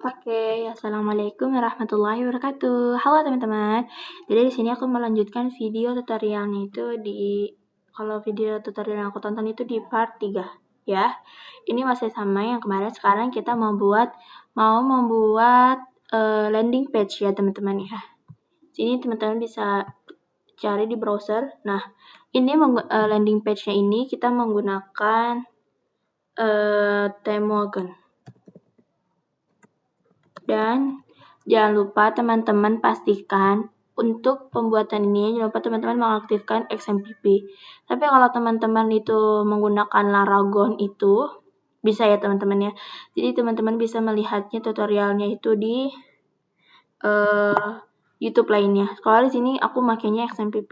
Oke, assalamualaikum warahmatullahi wabarakatuh. Halo teman-teman. Jadi di sini aku melanjutkan video tutorialnya itu kalau video tutorial yang aku tonton itu di part 3 ya. Ini masih sama yang kemarin. Sekarang kita mau membuat landing page ya teman-teman ya. Sini teman-teman bisa cari di browser. Nah, ini landing page-nya ini kita menggunakan Temogen. Dan jangan lupa teman-teman pastikan untuk pembuatan ini, jangan lupa teman-teman mengaktifkan XMPP. Tapi kalau teman-teman itu menggunakan Laragon itu, bisa ya teman-teman ya. Jadi teman-teman bisa melihatnya tutorialnya itu di YouTube lainnya. Kalau di sini aku makainya XMPP.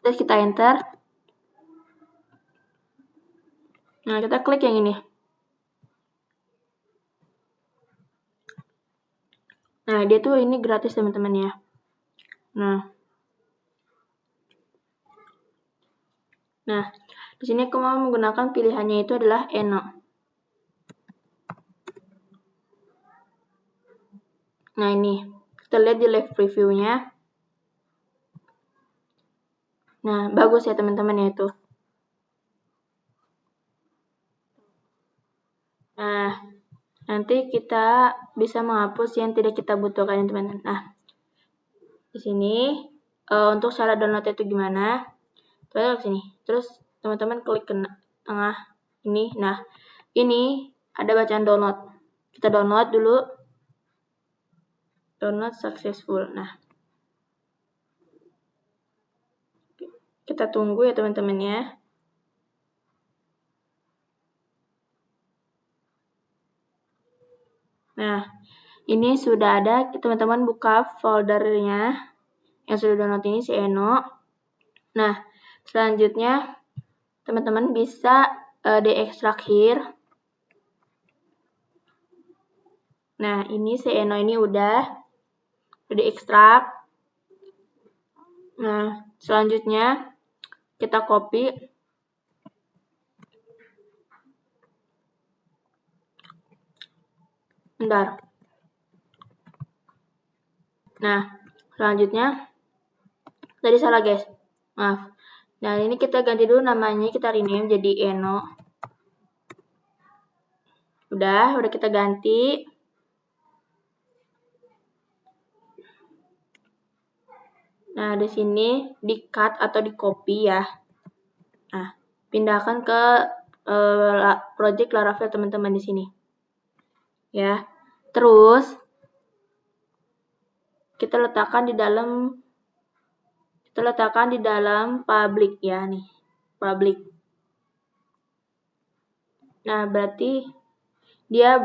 Terus kita enter. Nah, kita klik yang ini. Nah, dia tuh ini gratis teman-teman ya. Nah, di sini aku mau menggunakan pilihannya itu adalah Eno. Nah, ini kita lihat di live preview-nya. Nah, bagus ya teman-teman ya itu. Nah, nanti kita bisa menghapus yang tidak kita butuhkan ya teman-teman. Nah, di sini untuk cara download itu gimana? Terus ke sini. Terus teman-teman klik ke tengah ini. Nah, ini ada bacaan download. Kita download dulu. Download successful. Nah, kita tunggu ya teman-teman ya. Nah, ini sudah ada, teman-teman buka foldernya yang sudah download ini si Eno. Nah, selanjutnya teman-teman bisa diekstrak here. Nah, ini si Eno ini udah diekstrak. Nah, selanjutnya kita copy. Bentar. Nah, selanjutnya tadi salah guys. Maaf. Nah, ini kita ganti dulu namanya, kita rename jadi Eno. Udah kita ganti. Nah, di sini di-cut atau di-copy ya. Nah, pindahkan ke project Laravel teman-teman di sini. Ya. Terus kita letakkan di dalam public ya nih. Public. Nah, berarti dia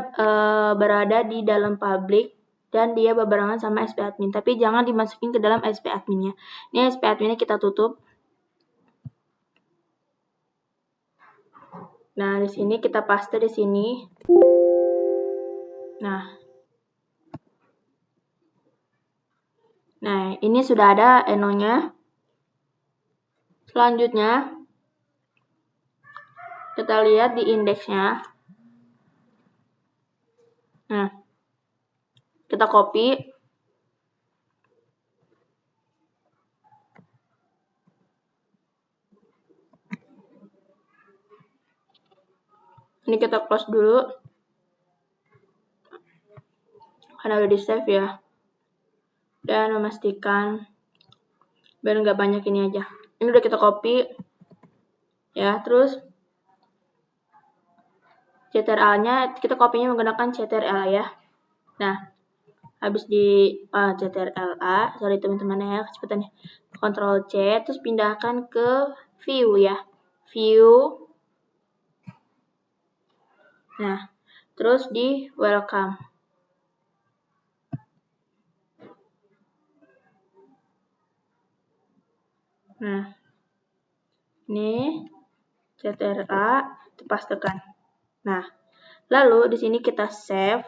berada di dalam public dan dia berbarengan sama SP admin. Tapi jangan dimasukin ke dalam SP adminnya. Ini SP adminnya kita tutup. Nah, di sini kita paste di sini. Nah, ini sudah ada Eno-nya. Selanjutnya, kita lihat di indeksnya. Nah, kita copy. Ini kita close dulu. Karena udah di save ya. Dan memastikan biar nggak banyak ini aja. Ini udah kita copy. Ya, terus CTRL-nya kita copy-nya menggunakan CTRL ya. Nah, habis di CTRL-A, sorry teman-teman ya kecepatannya. Ctrl C, terus pindahkan ke view ya. View. Nah, terus di welcome. Nah, ini CTRL-A dipastikan. Nah, lalu di sini kita save.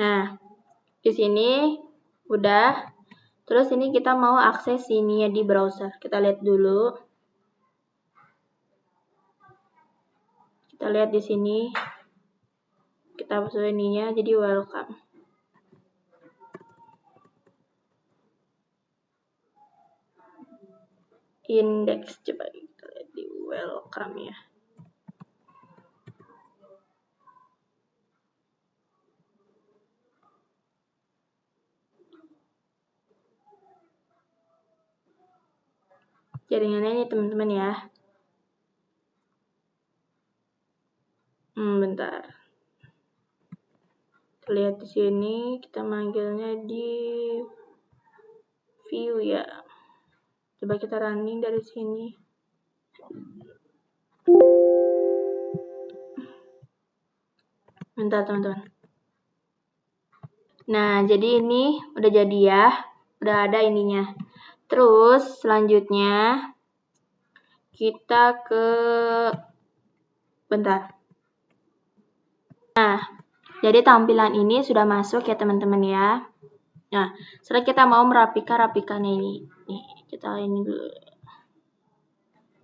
Nah, di sini udah Terus ini kita mau akses ini ya di browser. Kita lihat dulu. Kita lihat di sini. Kita masuk ininya jadi welcome. Index, coba kita lihat di welcome ya. Jaringannya ini teman-teman ya. Bentar. Kita lihat di sini, kita manggilnya di view ya. Coba kita running dari sini. Bentar teman-teman. Nah, jadi ini udah jadi ya. Udah ada ininya. Terus selanjutnya kita ke bentar. Nah, jadi tampilan ini sudah masuk ya teman-teman ya. Nah, setelah kita mau merapikan ini. Nih, kita ini dulu.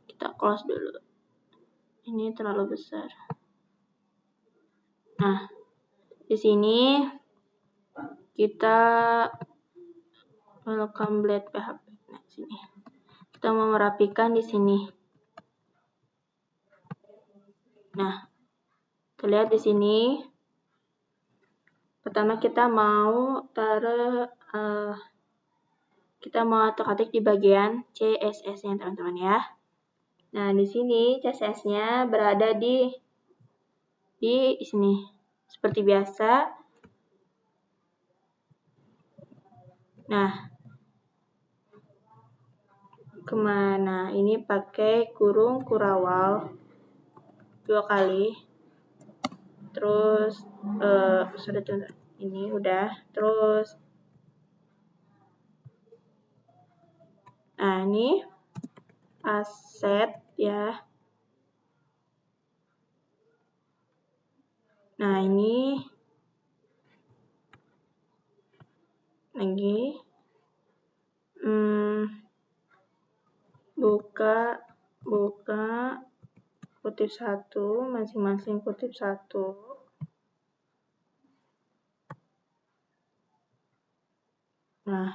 Kita close dulu. Ini terlalu besar. Nah, di sini kita welcome blade PHP. Nah, sini. Kita mau merapikan di sini. Nah, kita lihat di sini. Pertama kita mau taruh kita mau ketik di bagian CSS-nya teman-teman ya. Nah, di sini CSS-nya berada di sini. Seperti biasa. Nah, kemana? Ini pakai kurung kurawal 2 kali. Terus sudah ini udah. Terus nah, ini aset ya. Nah, ini lagi buka kutip 1, masing-masing kutip 1. Nah,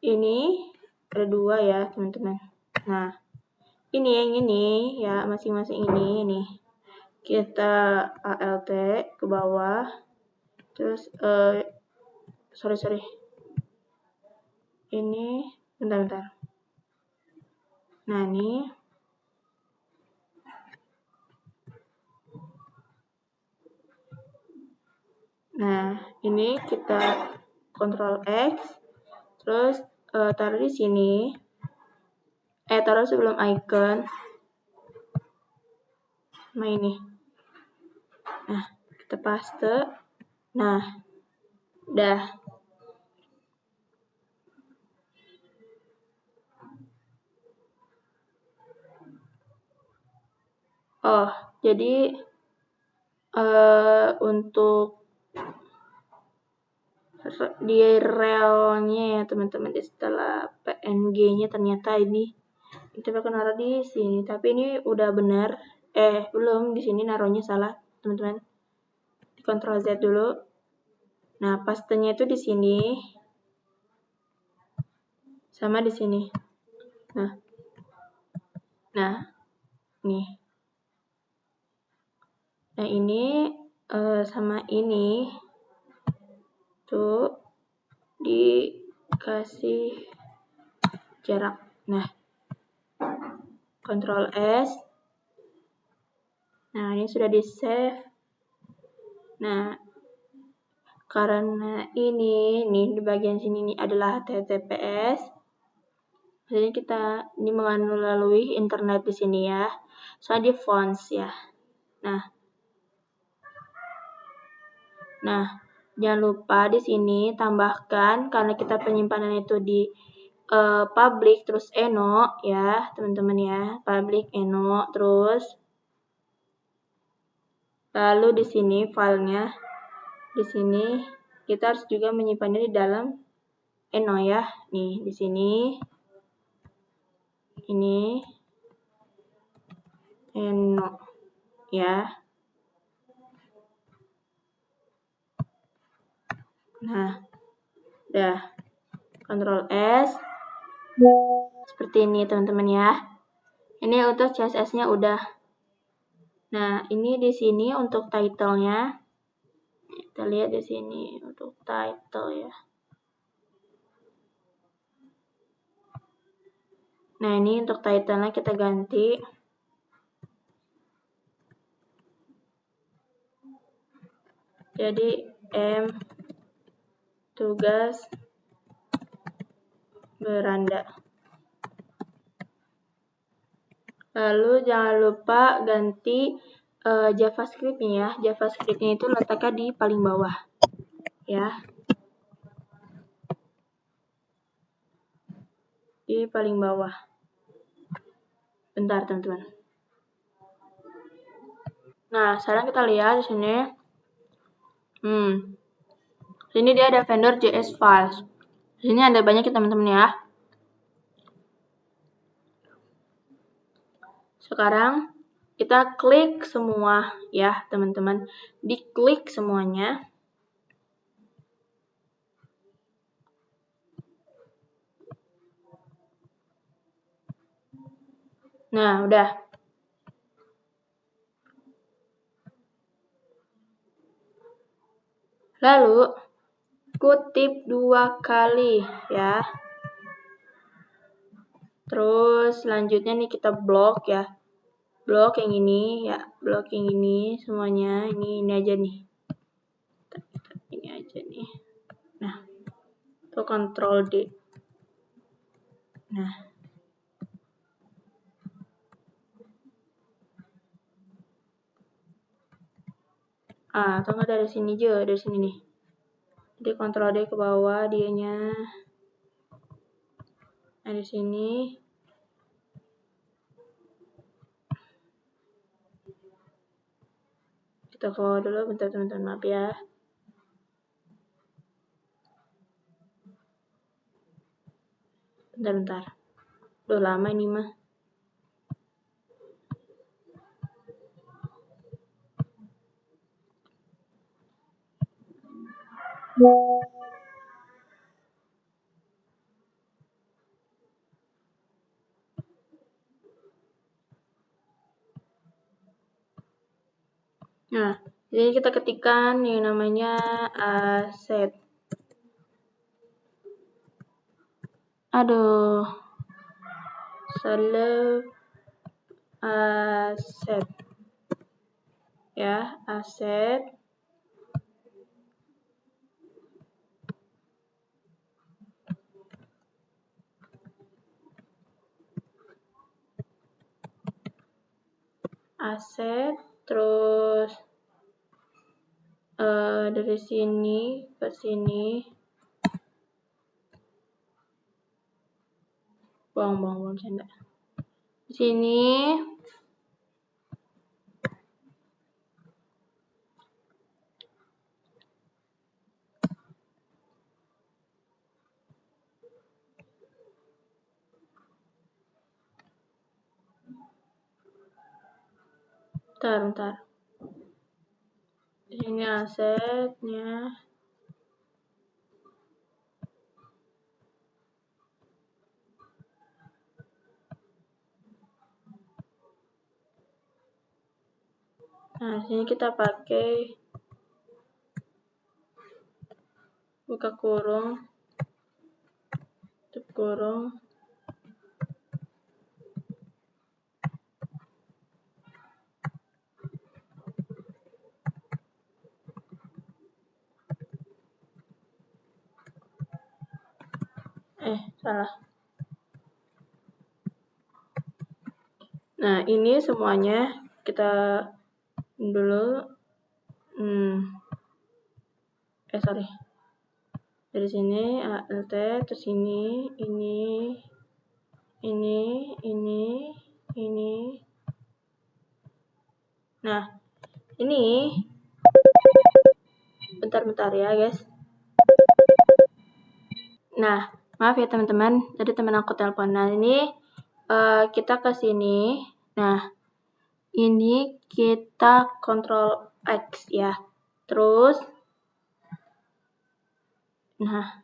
ini ada 2 ya teman-teman. Nah, ini yang ini ya, masing-masing ini kita alt ke bawah. Terus sorry ini bentar. Nah, ini kita Ctrl X, terus taruh di sini, taruh sebelum icon, sama ini. Nah, kita paste. Nah, udah. Oh, jadi untuk di relnya ya teman-teman, setelah PNG-nya ternyata ini kita akan naruh di sini, tapi ini udah benar. Belum, di sini naruhnya salah teman-teman. Di Ctrl Z dulu. Nah, pastenya itu di sini sama di sini. Nah, nih. Nah, ini sama ini tuh dikasih jarak. Nah, Ctrl S. Nah, ini sudah di save. Nah, karena ini di bagian sini ini adalah HTTPS. Jadi kita ini melalui internet di sini ya. Soalnya di fonts ya. Nah, jangan lupa di sini tambahkan, karena kita penyimpanan itu di public terus eno ya teman-teman ya, public eno terus lalu di sini filenya, di sini kita harus juga menyimpannya di dalam Eno ya. Nih di sini ini Eno ya. Nah, udah. Ctrl S. Seperti ini teman-teman ya. Ini untuk CSS-nya udah. Nah, ini di sini untuk title-nya. Kita lihat di sini untuk title ya. Nah, ini untuk title-nya kita ganti. Jadi tugas beranda. Lalu jangan lupa ganti JavaScript-nya ya. JavaScript-nya itu letaknya di paling bawah ya. Di paling bawah. Bentar teman-teman. Nah, sekarang kita lihat di sini. Sini dia ada vendor JS files. Di sini ada banyak ya teman-teman ya. Sekarang kita klik semua ya teman-teman. Diklik semuanya. Nah, udah. Lalu kutip 2 kali ya. Terus selanjutnya nih kita blok ya. Blok yang ini ya, blok yang ini semuanya. Ini aja nih. Ini aja nih. Nah, itu Ctrl D. Nah. Atau nggak dari sini aja, dari sini nih. Jadi Ctrl D ke bawah dianya. Nah, di sini. Kita ke bawah dulu, bentar teman-teman, maaf ya. Bentar. Udah lama ini mah. Nah, jadi kita ketikkan yang namanya asset. Aduh. Select asset. Ya, asset. Aset, terus dari sini ke sini. Buang canda. Di sini. Bentar. Di sini asetnya. Nah, sini kita pakai buka kurung, tutup kurung. Salah. Nah, ini semuanya kita dulu. Sorry. Dari sini alt, terus ini. Nah, ini bentar ya, guys. Nah, maaf ya teman-teman, tadi teman aku telepon. Nah, ini kita ke sini. Nah, ini kita Ctrl X ya. Terus, nah,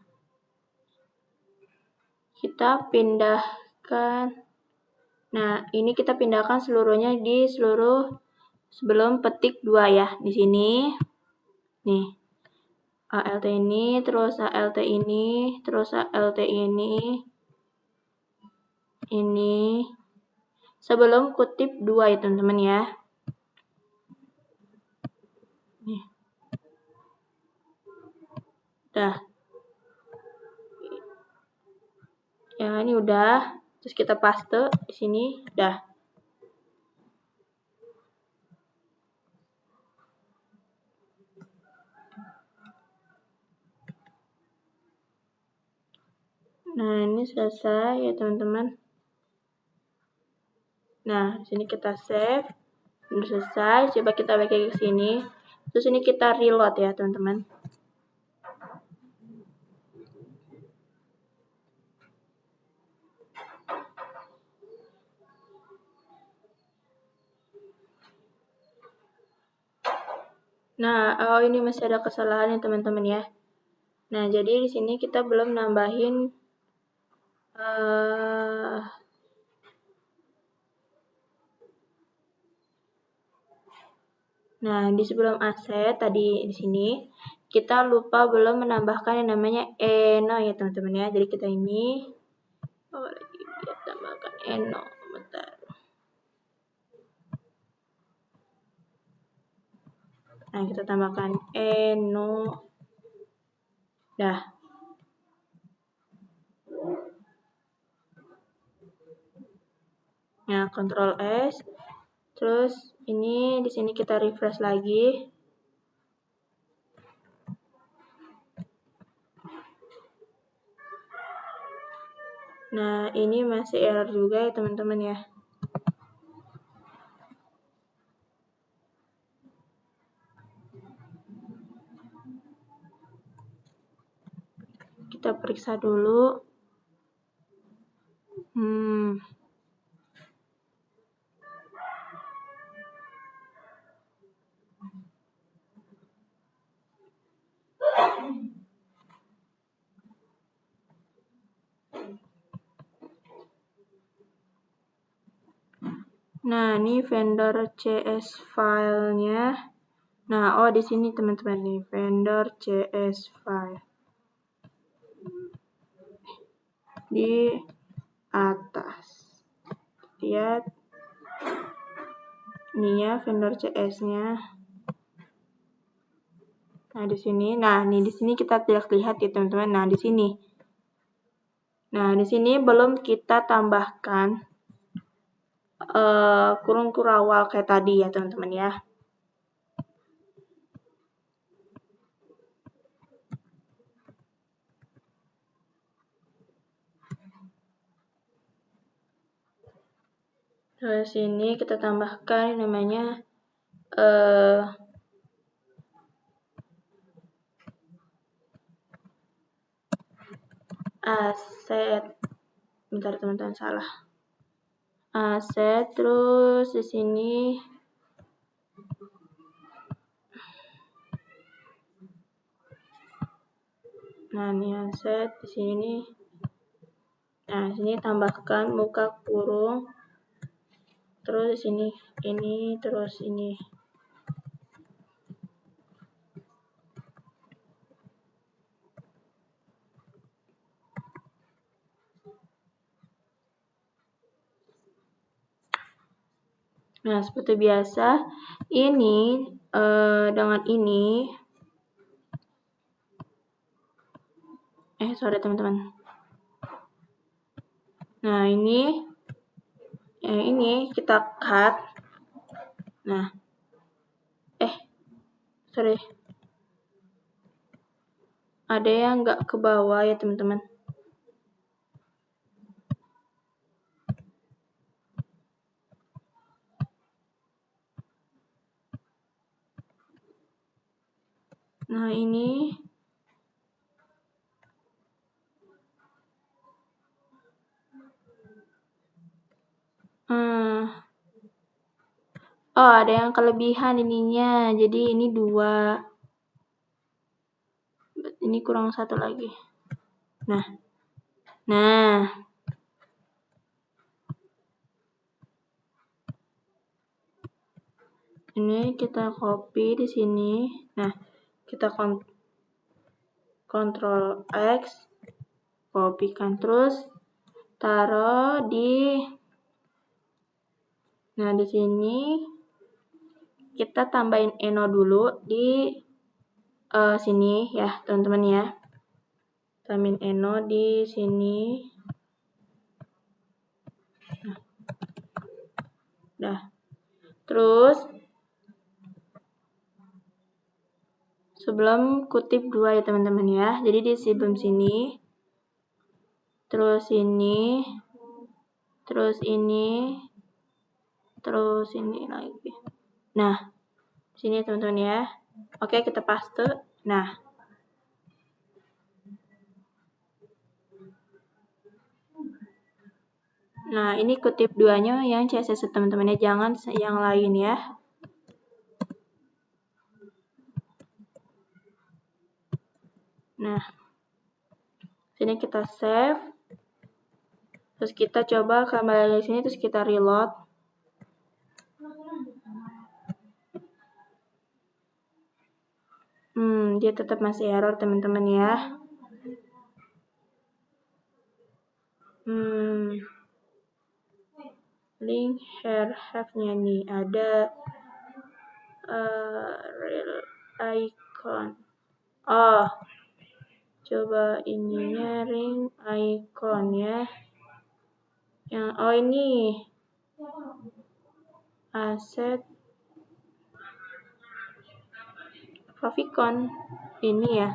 kita pindahkan. Nah, ini kita pindahkan seluruhnya di seluruh sebelum petik 2 ya. Di sini. Nih. ALT ini, terus ALT ini, terus ALT ini. Ini. Sebelum kutip 2 ya teman-teman ya. Nih. Dah. Ya, ini udah. Terus kita paste di sini, dah. Nah, ini selesai ya teman-teman. Nah, di sini kita save. Udah selesai. Coba kita balik ke sini. Terus ini kita reload ya teman-teman. Nah, oh ini masih ada kesalahan ya teman-teman ya. Nah, jadi di sini kita belum nambahin nah, di sebelum aset tadi di sini kita lupa belum menambahkan yang namanya eno ya teman-teman ya. Jadi kita ini lagi kita tambahkan eno. Bentar. Nah, kita tambahkan eno. Dah. Nah, Ctrl S. Terus ini di sini kita refresh lagi. Nah, ini masih error juga ya teman-teman ya. Kita periksa dulu. Nah, ini vendor CS filenya. Nah, oh di sini teman-teman nih, vendor CS file. Di atas. Lihat. Ini ya vendor CS-nya. Nah, di sini. Nah, nih di sini kita tidak lihat ya teman-teman. Nah, di sini. Nah, di sini belum kita tambahkan kurung kurawal kayak tadi ya teman-teman ya. Terus ini kita tambahkan namanya aset. Bentar teman-teman, salah. Aset, terus di sini nah ini aset di sini. Nah, sini tambahkan muka kurung. Terus di sini ini, terus ini. Nah, seperti biasa, ini dengan ini sorry teman-teman. Nah, ini kita cut. Nah, sorry. Ada yang nggak ke bawah ya teman-teman. Nah, ini Oh, ada yang kelebihan ininya. Jadi ini 2. Ini kurang 1 lagi. Nah. Ini kita copy di sini. Nah, kita Ctrl X, copykan terus taruh di. Nah, di sini kita tambahin eno dulu di sini ya, teman-teman ya. Tambahin eno di sini. Nah. Terus sebelum kutip 2 ya teman-teman ya. Jadi di sebelum sini, terus ini, terus ini, terus ini lagi. Nah, sini teman-teman ya. Oke, kita paste. Nah, ini kutip 2-nya yang CSS teman-teman ya, jangan yang lain ya. Nah, sini kita save. Terus kita coba kembali ke sini, terus kita reload. Dia tetap masih error teman-teman ya. Link here have-nya nih ada real icon. Oh, coba ininya ring icon ya. Yang ini asset favicon ini ya.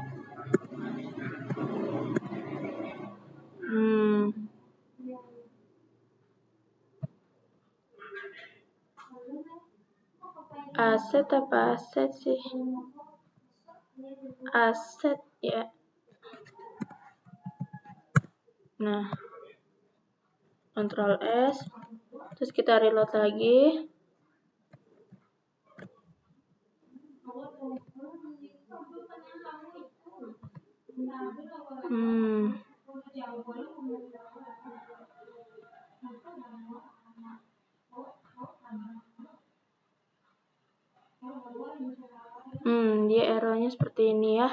Aset apa aset sih? Aset ya. Nah, Ctrl S, terus kita reload lagi. Dia errornya seperti ini ya.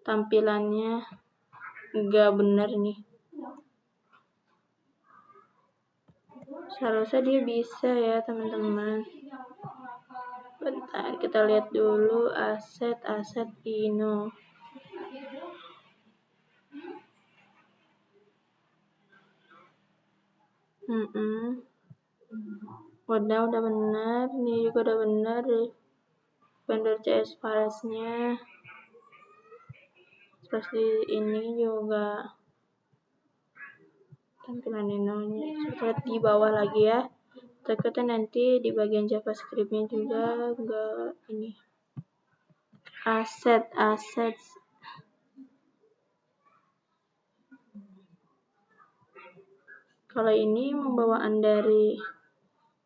Tampilannya nggak benar nih. Seharusnya dia bisa ya teman-teman. Bentar, kita lihat dulu aset Ino. Udah benar, ini juga udah benar. Vendor CS files-nya. Terus di ini juga tampilan Ino-nya. Lihat di bawah lagi ya. Takutnya nanti di bagian JavaScript-nya juga enggak ini. Assets. Kalau ini pembawaan dari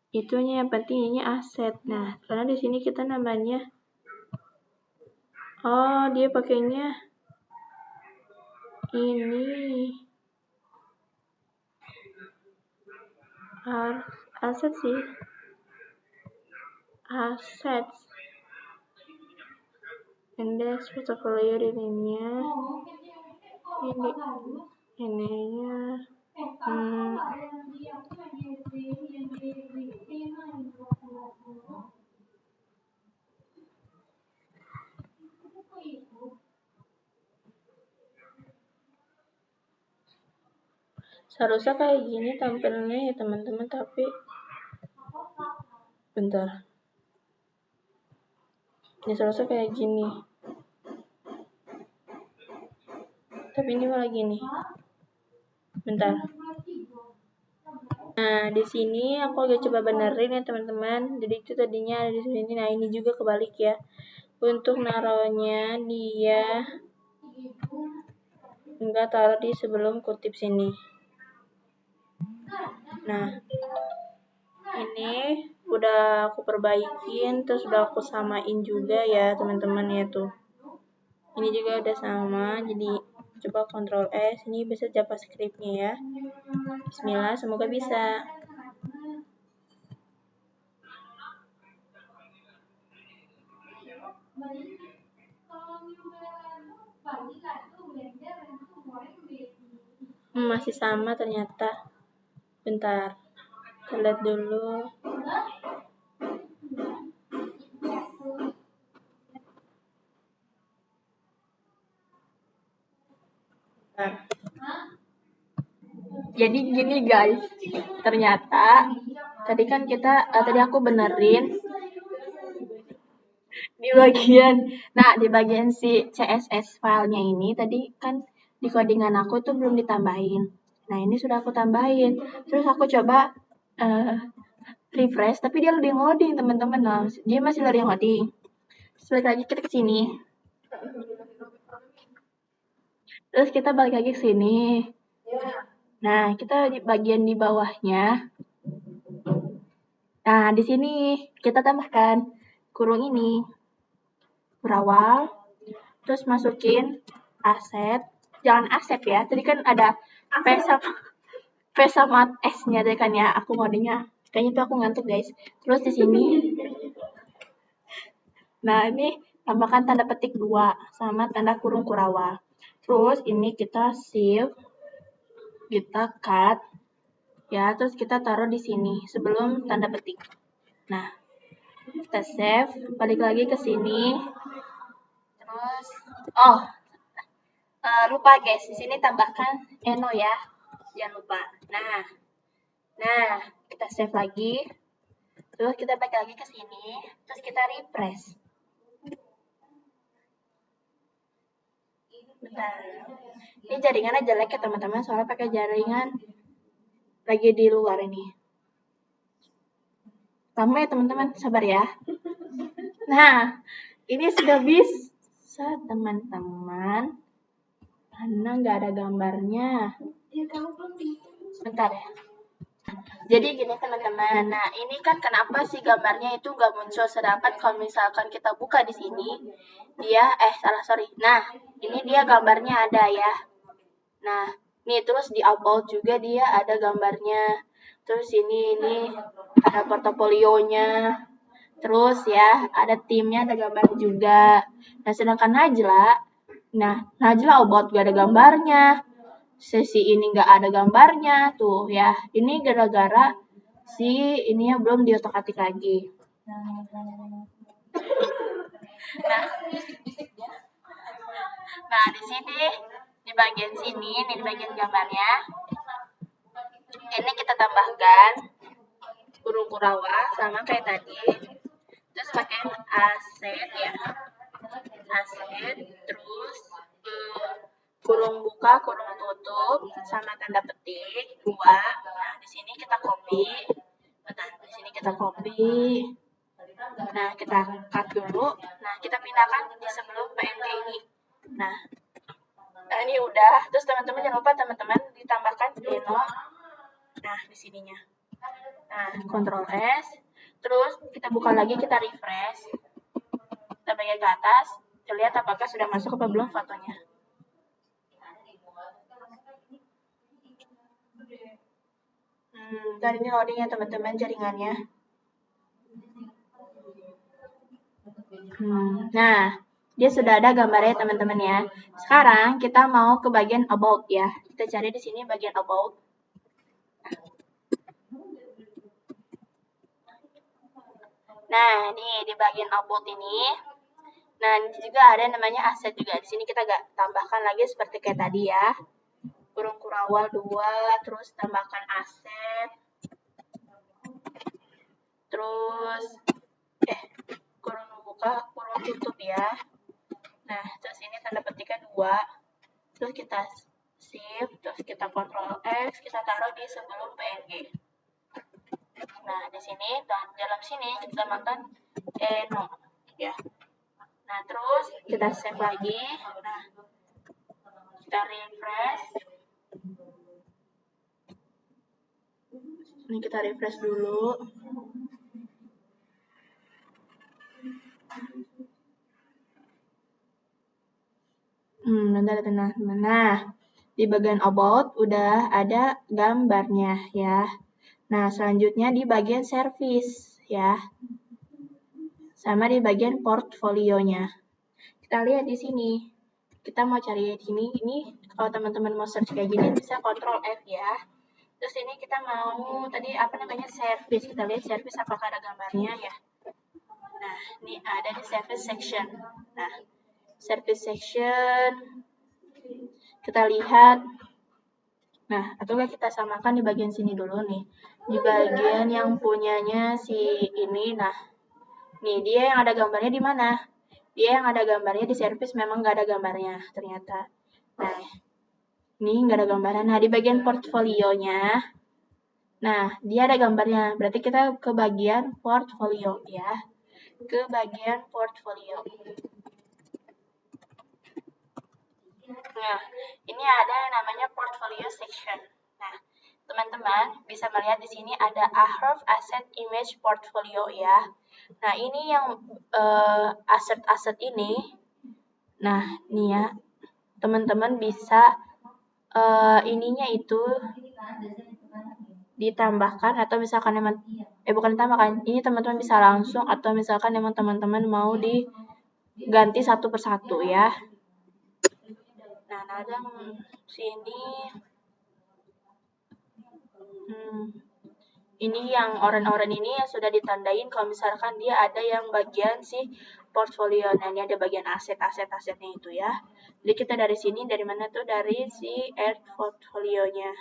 itunya, yang penting ini aset. Nah, karena di sini kita namanya dia pakainya ini aset sih. Assets. Index portfolio ininya. Ininya. Seharusnya kayak gini tampilannya ya teman-teman, tapi bentar. Ini seharusnya kayak gini. Tapi ini malah gini. Bentar. Nah, di sini aku agak coba benerin ya teman-teman. Jadi itu tadinya ada di sini. Nah, ini juga kebalik ya. Untuk naruhnya dia enggak taruh di sebelum kutip sini. Nah, ini udah aku perbaikin, terus udah aku samain juga ya teman-teman ya tuh. Ini juga udah sama, jadi coba Ctrl S, ini bisa JavaScript-nya ya. Bismillah, semoga bisa. Masih sama ternyata. Bentar, kita lihat dulu. Bentar. Jadi gini guys, ternyata tadi kan tadi aku benerin di bagian si CSS filenya ini tadi kan di codingan aku tuh belum ditambahin. Nah ini sudah aku tambahin. Terus aku coba refresh, tapi dia loading teman-teman. Nah, dia masih loading. Terus balik lagi kita ke sini. Terus kita balik lagi ke sini. Nah, kita di bagian di bawahnya. Nah, di sini kita tambahkan kurung ini. Berawal, terus masukin aset. Jangan aset ya, tadi kan ada P sama S-nya tadi kan ya, aku ngodenya. Kayaknya tuh aku ngantuk guys. Terus di sini, nah ini tambahkan tanda petik 2 sama tanda kurung Kurawa. Terus ini kita save, kita cut, ya, terus kita taruh di sini sebelum tanda petik. Nah, kita save, balik lagi ke sini. Terus, lupa guys, di sini tambahkan eno ya, jangan lupa. Nah, kita save lagi. Terus kita balik lagi ke sini, terus kita refresh. Bentar. Ini jaringannya jelek ya teman-teman, soalnya pakai jaringan lagi di luar ini. Lama ya teman-teman, sabar ya. Nah, ini sudah bisa teman-teman. Mana nggak ada gambarnya? Sebentar ya. Jadi gini teman-teman, nah ini kan kenapa sih gambarnya itu nggak muncul sedapat kalau misalkan kita buka di sini, nah ini dia gambarnya ada ya. Nah, nih terus di about juga dia ada gambarnya. Terus ini ada portofolionya. Terus ya, ada timnya, ada gambar juga. Nah, sedangkan Najla about gak ada gambarnya. Sesi ini gak ada gambarnya. Tuh ya, ini gara-gara ininya belum diotak-atik lagi. Nah, di sini di bagian sini, di bagian gambarnya, ini kita tambahkan kurung Kurawa sama kayak tadi. Terus pakai aset ya, terus kurung buka, kurung tutup sama tanda petik 2. Nah, di sini kita copy. Di sini kita copy. Nah, kita cut dulu. Nah, kita pindahkan di sebelum PNG ini. Nah, ini udah. Terus teman-teman jangan lupa teman-teman ditambahkan eno. Nah, di sininya. Nah, Ctrl S. Terus kita buka lagi, kita refresh. Kita bagian ke atas. Kita lihat apakah sudah masuk apa belum fotonya. Dari ini loading ya teman-teman jaringannya. Nah, dia sudah ada gambarnya teman-teman ya. Sekarang kita mau ke bagian about ya. Kita cari di sini bagian about. Nah, ini di bagian about ini. Nah, ini juga ada namanya aset juga. Di sini kita tambahkan lagi seperti kayak tadi ya. Kurung Kurawal 2, terus tambahkan aset. Terus kurung buka, kurung tutup ya. Nah, terus ini tanda petiknya 2. Terus kita shift, terus kita Ctrl X, kita taruh di sebelum PNG. Nah, di sini dan dalam sini kita tambahkan eno ya. Nah, terus kita save lagi. Nah, kita refresh. Ini kita refresh dulu. Bentar. Nah, di bagian about udah ada gambarnya ya. Nah, selanjutnya di bagian service ya. Sama di bagian portfolionya. Kita lihat di sini. Kita mau cari di sini. Ini kalau teman-teman mau search kayak gini bisa Ctrl F ya. Terus ini kita mau tadi service. Kita lihat service apakah ada gambarnya ya. Nah, ini ada di service section. Nah, service section kita lihat. Nah, atau kita samakan di bagian sini dulu nih. Di bagian yang punyanya si ini. Nah, nih dia yang ada gambarnya di mana? Dia yang ada gambarnya di service memang nggak ada gambarnya ternyata. Nah, ini nggak ada gambarnya. Nah, di bagian portfolionya, nah dia ada gambarnya. Berarti kita ke bagian portfolio ya. Ke bagian portfolio. Nah, ini ada yang namanya portfolio section. Nah, teman-teman bisa melihat di sini ada Ahref Asset Image Portfolio ya. Nah, ini yang aset-aset ini. Nah, ini ya. Teman-teman bisa ininya itu ditambahkan atau misalkan emang bukan ditambahkan. Ini teman-teman bisa langsung atau misalkan emang teman-teman mau diganti satu persatu ya. Nah, ada sini ini yang orange-orange ini yang sudah ditandain kalau misalkan dia ada yang bagian si portfolio. Nah, ini ada bagian asetnya itu ya. Jadi kita dari sini, dari mana tuh? Dari si add portfolionya.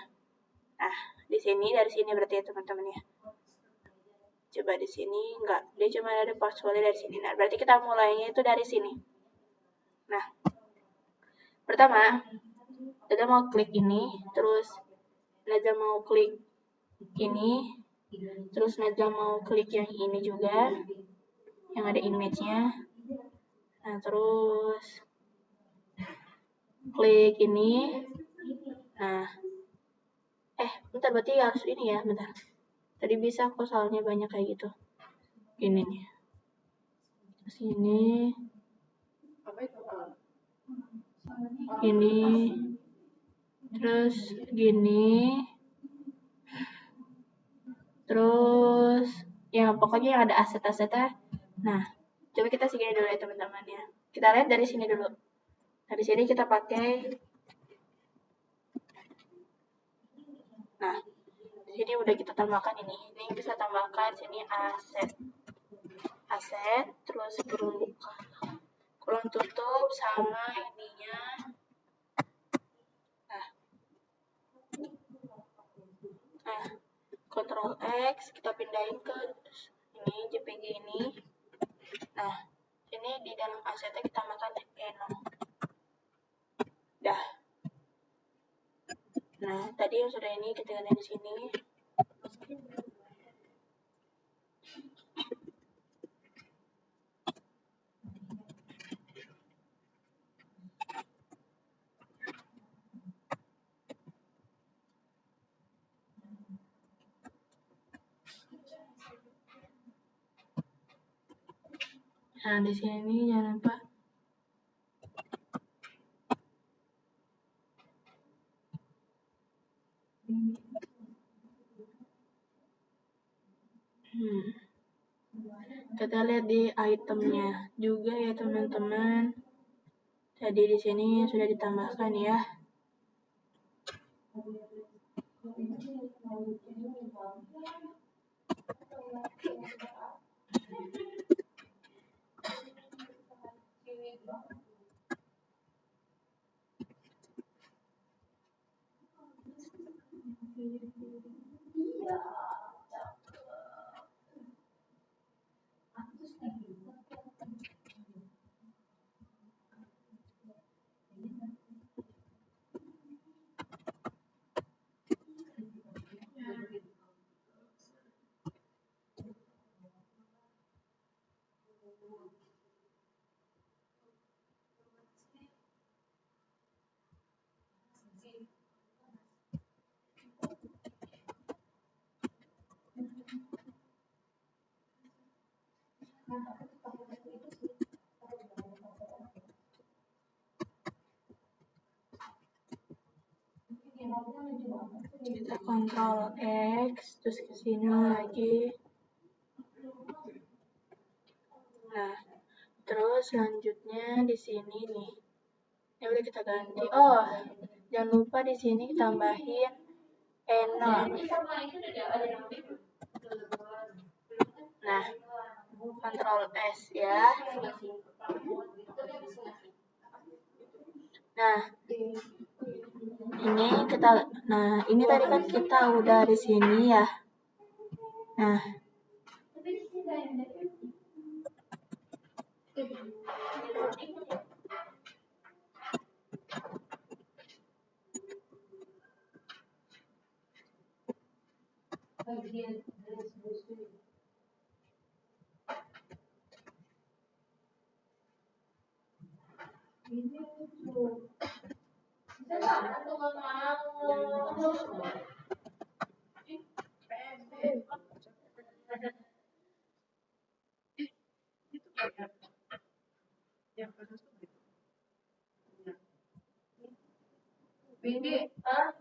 Nah, di sini, dari sini berarti ya teman-teman ya. Coba di sini, enggak. Dia cuma ada portfolio dari sini. Nah, berarti kita mulainya itu dari sini. Nah, pertama, kita mau klik ini, terus Naza mau klik ini, terus Naza mau klik yang ini juga, yang ada image-nya. Nah, terus klik ini. Nah, bentar, berarti harus ini ya, bentar. Tadi bisa kok soalnya banyak kayak gitu. Ini nih. Terus ini. Ini. Terus gini. Terus ya pokoknya yang ada aset-asetnya. Nah, coba kita segini dulu ya teman-teman ya. Kita lihat dari sini dulu. Dari sini kita pakai. Nah, di sini udah kita tambahkan ini. Ini bisa tambahkan sini aset. Aset, terus kurung tutup sama ininya. Nah, Ctrl X kita pindahin ke ini JPG ini. Nah, ini di dalam asetnya kita tambahkan Eno. Dah. Nah, tadi yang sudah ini kita ganti di sini. Nah, di sini jangan lupa kita lihat di itemnya juga ya teman-teman. Tadi di sini sudah ditambahkan ya. Kita kontrol X, terus ke sini lagi. Nah, terus selanjutnya di sini nih. Ya udah kita ganti. Oh, jangan lupa di sini tambahin N0. Nah, kontrol S ya. Nah, ini tadi kan kita udah di sini ya. Nah,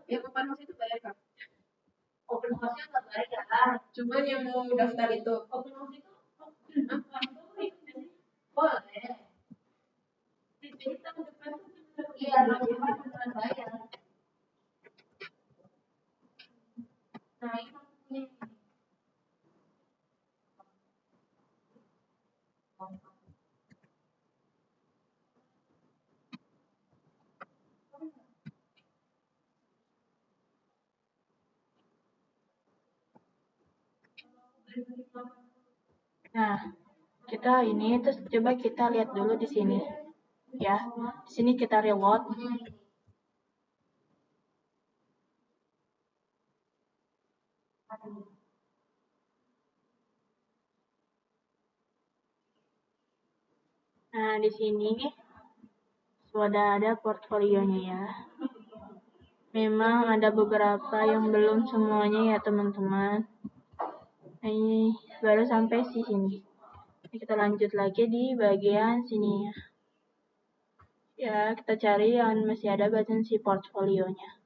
yang open house itu bayar kak? Open house-nya nggak bayar. Cuman yang mau daftar itu. Open house itu boleh. Jadi tahun depan tuh iya, tahun depan beneran bayar. Nah, itu punya. Nah, kita ini terus coba kita lihat dulu di sini. Ya, di sini kita reload. Nah, di sini sudah ada portfolionya ya. Memang ada beberapa yang belum semuanya ya teman-teman. Nah, ini baru sampai di sini. Kita lanjut lagi di bagian sini ya. Ya, kita cari yang masih ada button si portfolionya.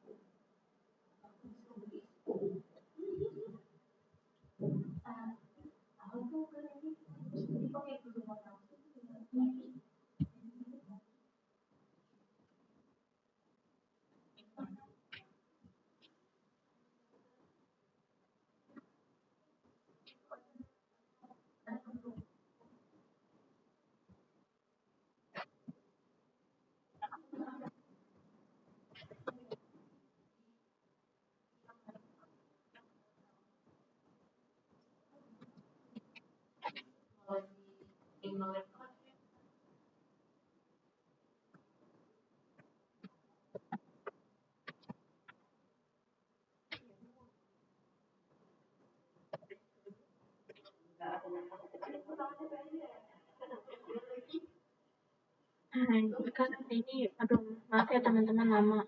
Kan ini, aduh, maaf ya teman-teman lama.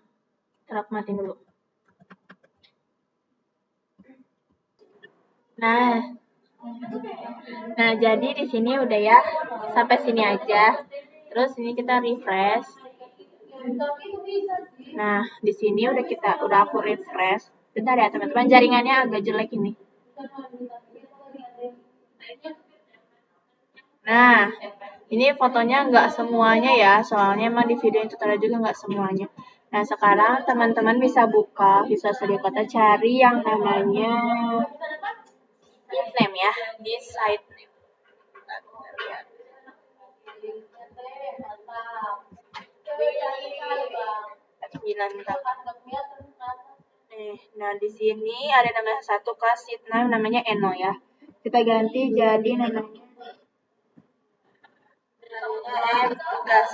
Terap mati dulu. Nah, jadi di sini udah ya, sampai sini aja. Terus ini kita refresh. Nah, di sini udah aku refresh. Bentar ya teman-teman, jaringannya agak jelek ini. Nah, ini fotonya nggak semuanya ya, soalnya emang di video tutorial juga nggak semuanya. Nah, sekarang teman-teman bisa buka Visual Studio Code, cari yang namanya name ya, di site name. Nah di sini ada nama satu kelas sheet name namanya Eno ya. Kita ganti jadi namanya M tugas.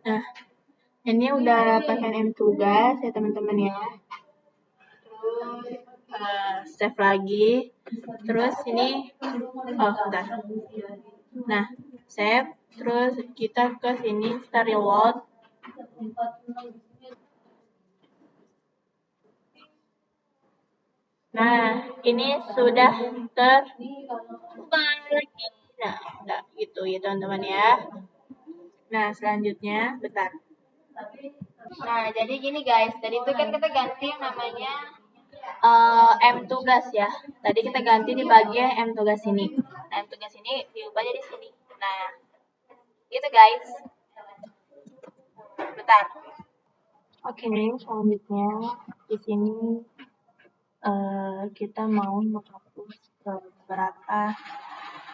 Nah, ini udah pakai M tugas ya teman-teman ya. Terus save lagi. Terus ini bentar. Nah, save. Terus kita ke sini, kita reload. Nah, ini sudah terbuka lagi. Nah, udah gitu ya teman-teman ya. Nah, selanjutnya, bentar. Nah, jadi gini guys, tadi itu kan kita ganti yang namanya M tugas ya. Tadi kita ganti di bagian M tugas ini. Nah, M tugas ini diubah jadi sini. Nah, gitu guys. Bentar. Oke, selanjutnya di sini kita mau menghapus beberapa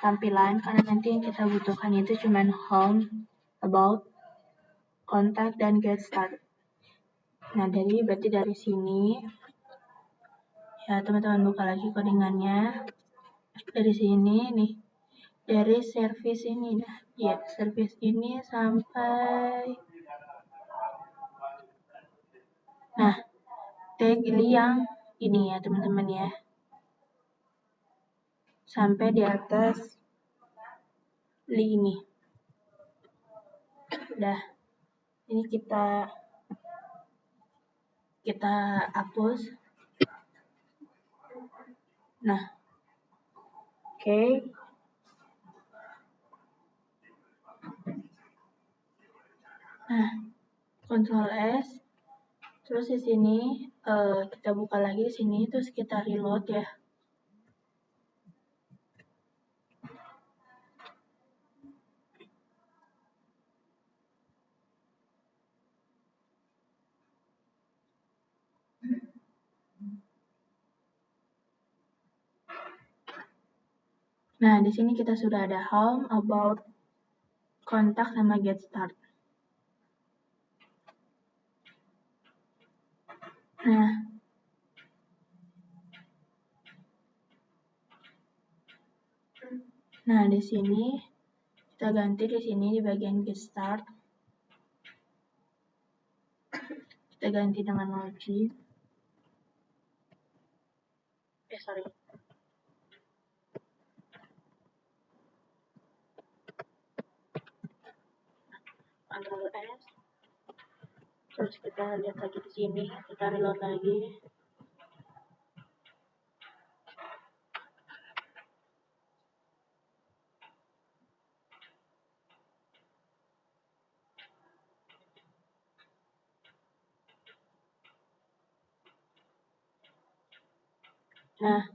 tampilan karena nanti yang kita butuhkan itu cuma home, about, contact, dan get started. Nah, berarti dari sini ya teman-teman buka lagi codingannya. Dari sini nih, dari service ini, nah ya service ini sampai, nah tag yang ini ya teman-teman ya, sampai di atas ini. Udah, ini kita hapus. Nah, oke. Nah, Ctrl S. Terus di sini kita buka lagi di sini, terus kita reload ya. Nah, di sini kita sudah ada home, about, contact, sama get start. Nah, di sini kita ganti di sini di bagian get start. Kita ganti dengan login. Sorry. Ctrl S. Terus kita lihat lagi di sini, kita reload lagi. Nah,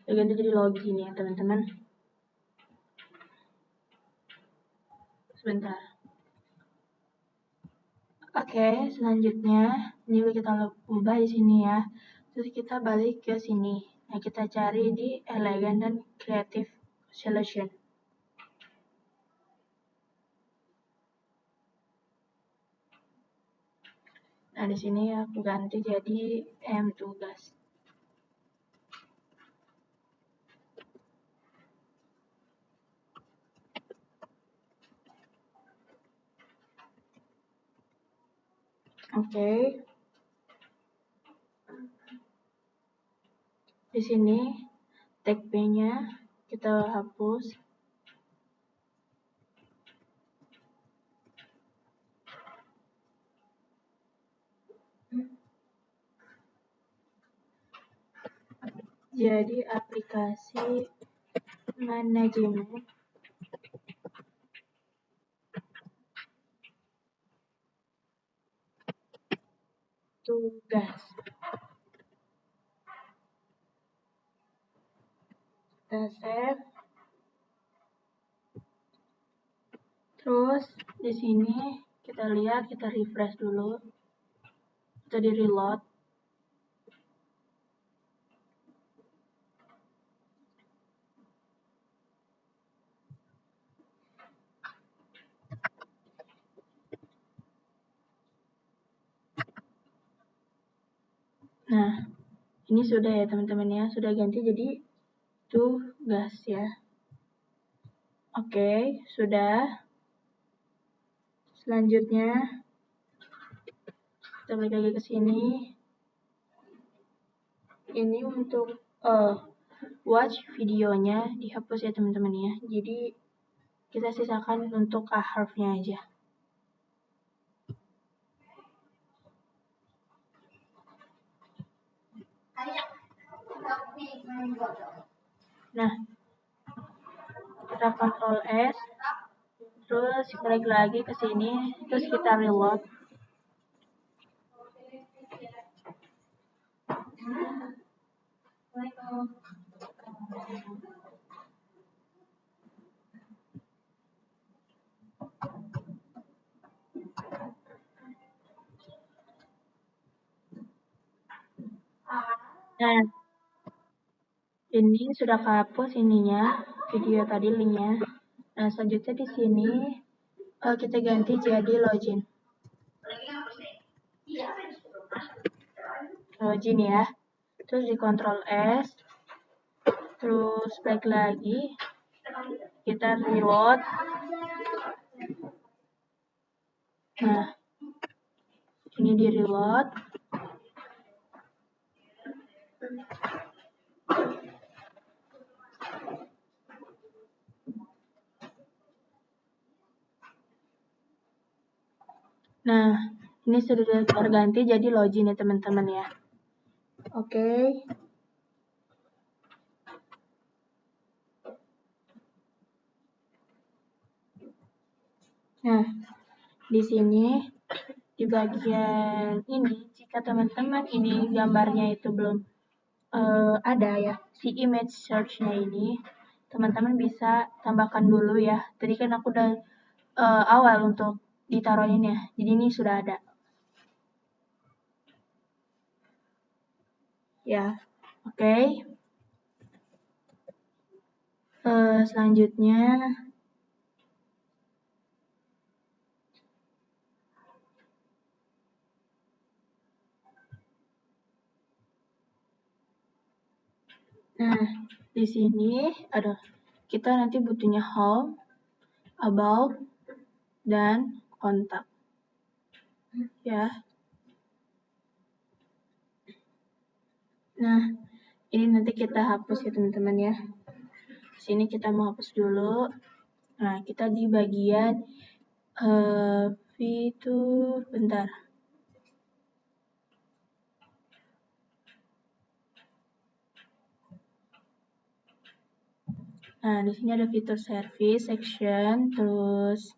ganti jadi login ya teman-teman. Sebentar. Oke, selanjutnya ini kita ubah di sini ya. Terus kita balik ke sini. Nah, kita cari di Elegant dan Creative Solution. Nah, di sini aku ganti jadi M tugas. Oke. Di sini tag P-nya kita hapus. Jadi aplikasi manajemen tugas. Kita save. Terus di sini kita lihat, kita refresh dulu. Kita di reload. Nah, ini sudah ya teman-teman ya, sudah ganti jadi tugas ya. Oke, sudah. Selanjutnya kita balik lagi ke sini. Ini untuk watch videonya dihapus ya teman-teman ya. Jadi kita sisakan untuk Ahrefs-nya aja. Nah, kita Ctrl S. Terus balik lagi ke sini, terus kita reload. Nah, ini sudah kehapus ininya, video tadi linknya. Nah, selanjutnya di sini kita ganti jadi login. Login ya. Terus di Ctrl S. Terus balik lagi. Kita reload. Nah, ini di reload. Nah, ini sudah terganti jadi login ya teman-teman ya. Oke. Nah, di sini di bagian ini jika teman-teman ini gambarnya itu belum ada ya, si image search-nya ini, teman-teman bisa tambahkan dulu ya. Tadi kan aku udah awal untuk ditaruhin ya, jadi ini sudah ada. Ya, oke. Selanjutnya, nah di sini ada kita nanti butuhnya home, about, dan kontak. Ya. Nah, ini nanti kita hapus ya teman-teman ya. Sini kita mau hapus dulu. Nah, kita di bagian fitur, bentar. Nah, di sini ada fitur service section, terus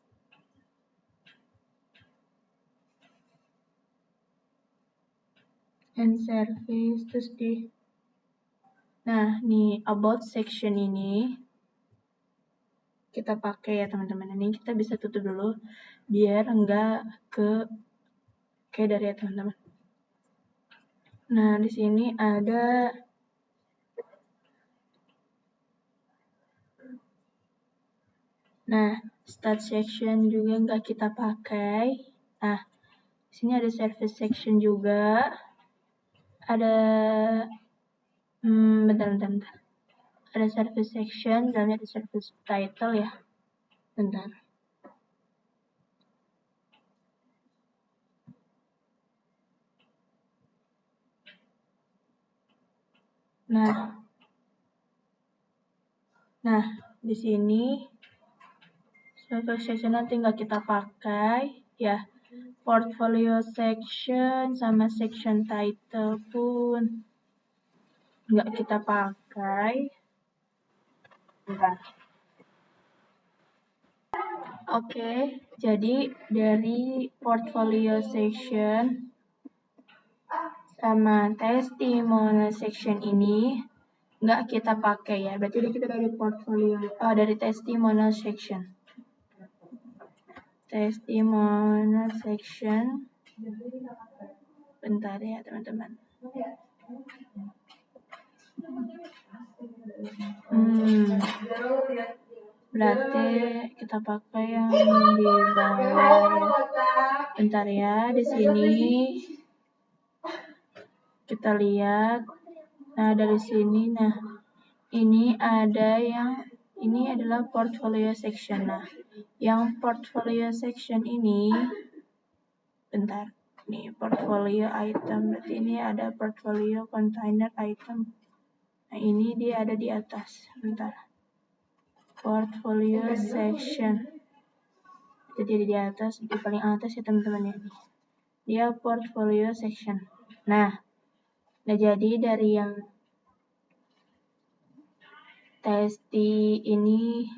and service, terus di nah, nih about section ini kita pakai ya teman-teman. Ini kita bisa tutup dulu biar enggak kayak dari ya teman-teman. Nah, di sini ada start section juga enggak kita pakai. Nah, di sini ada service section juga. Ada bentar. Ada service section, dalamnya ada service title ya. Bentar. Nah, di sini service section nanti nggak kita pakai ya. Portfolio section sama section title pun nggak kita pakai. Bentar. Oke, jadi dari portfolio section sama testimonial section ini nggak kita pakai ya. Berarti kita dari portfolio, dari testimonial section. Testimonial section. Bentar ya teman-teman. Berarti kita pakai yang di bawah ya. Bentar ya, di sini kita lihat. Nah, dari sini, nah ini ada yang ini adalah portfolio section. Nah, yang portfolio section ini, bentar, nih portfolio item. Berarti ini ada portfolio container item. Nah, ini dia ada di atas. Bentar. Portfolio section. Jadi di atas, di paling atas ya teman-teman ya. Dia portfolio section. Nah, jadi dari yang testi ini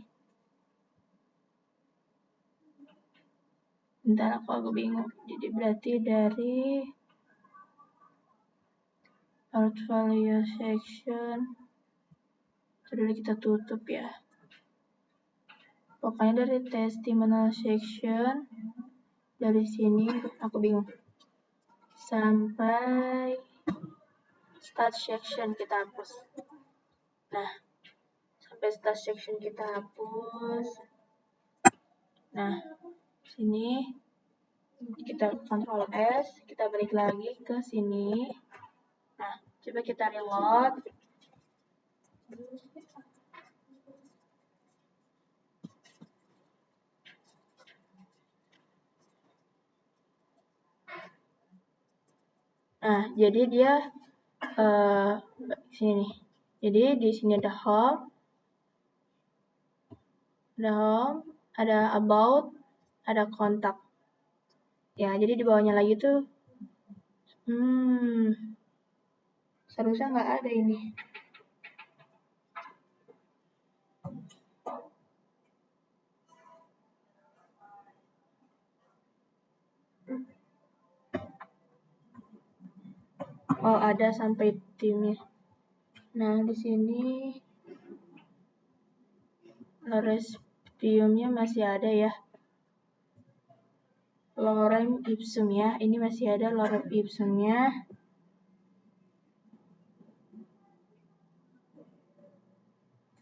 Bentar, aku agak bingung. Jadi berarti dari portfolio section, dulu kita tutup ya. Pokoknya dari testimonial section, dari sini aku bingung. Sampai start section kita hapus. Nah, sampai start section kita hapus. Nah, sini kita Ctrl S, kita balik lagi ke sini. Nah, coba kita reload. Nah, jadi dia sini nih. Jadi di sini ada home, ada about, ada kontak. Ya, jadi di bawahnya lagi tuh, seharusnya nggak ada ini. Oh, ada sampai timnya. Nah, di sini Lorem masih ada ya. Lorem ipsum ya. Ini masih ada lorem ipsumnya.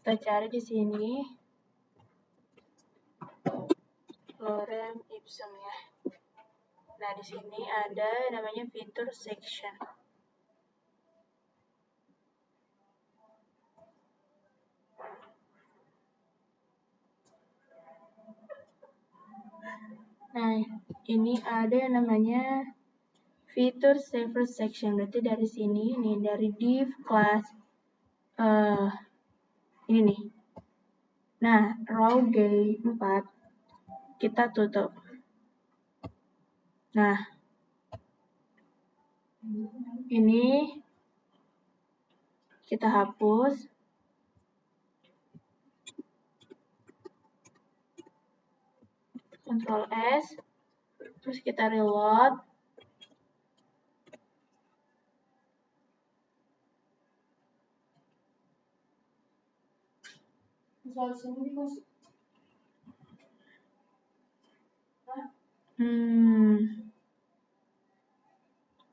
Kita cari di sini lorem ipsum ya. Nah, di sini ada namanya feature section. Nah, ini ada yang namanya feature saver section. Berarti dari sini nih, dari div class ini nih. Nah, row G4 kita tutup. Nah, ini kita hapus. Ctrl S, terus kita reload.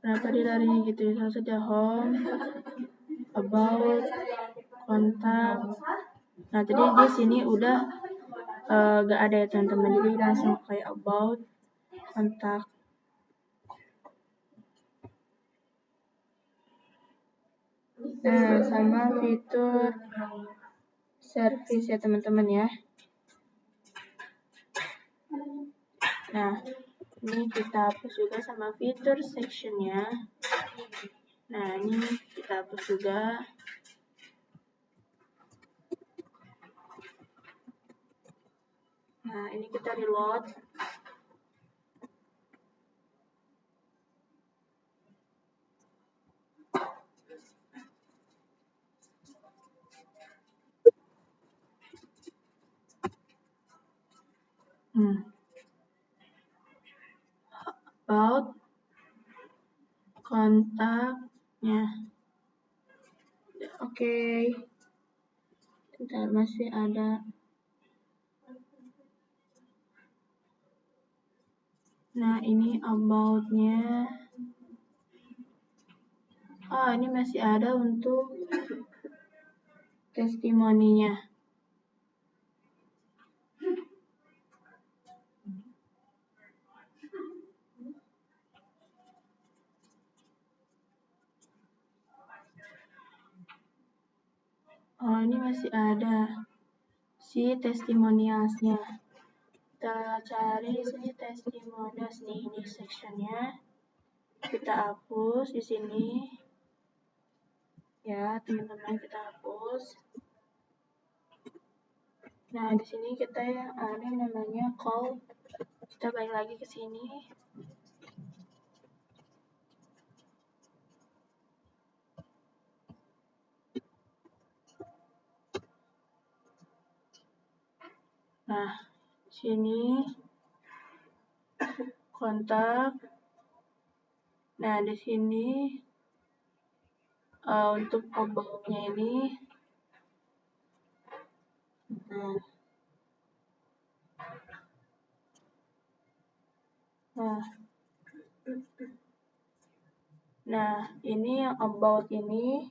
Kenapa dia larinya gitu ya? Harus ada home, about, kontak. Nah, tadi di sini udah gak ada ya teman-teman, jadi langsung kayak about, kontak. Nah, sama fitur service ya teman-teman ya. Nah, ini kita hapus juga sama fitur sectionnya. Nah, ini kita hapus juga. Nah, ini kita reload. About kontaknya. Oke. Bentar, masih ada. Nah, ini about-nya. Ini masih ada untuk testimoninya. Ini masih ada si testimonialsnya. Kita cari di sini testimonials nih, ini sectionnya. Kita hapus di sini. Ya, teman-teman, kita hapus. Nah, di sini kita yang ada namanya call. Kita balik lagi ke sini. Nah, sini kontak. Nah, di sini untuk about-nya ini, nah ini yang about ini.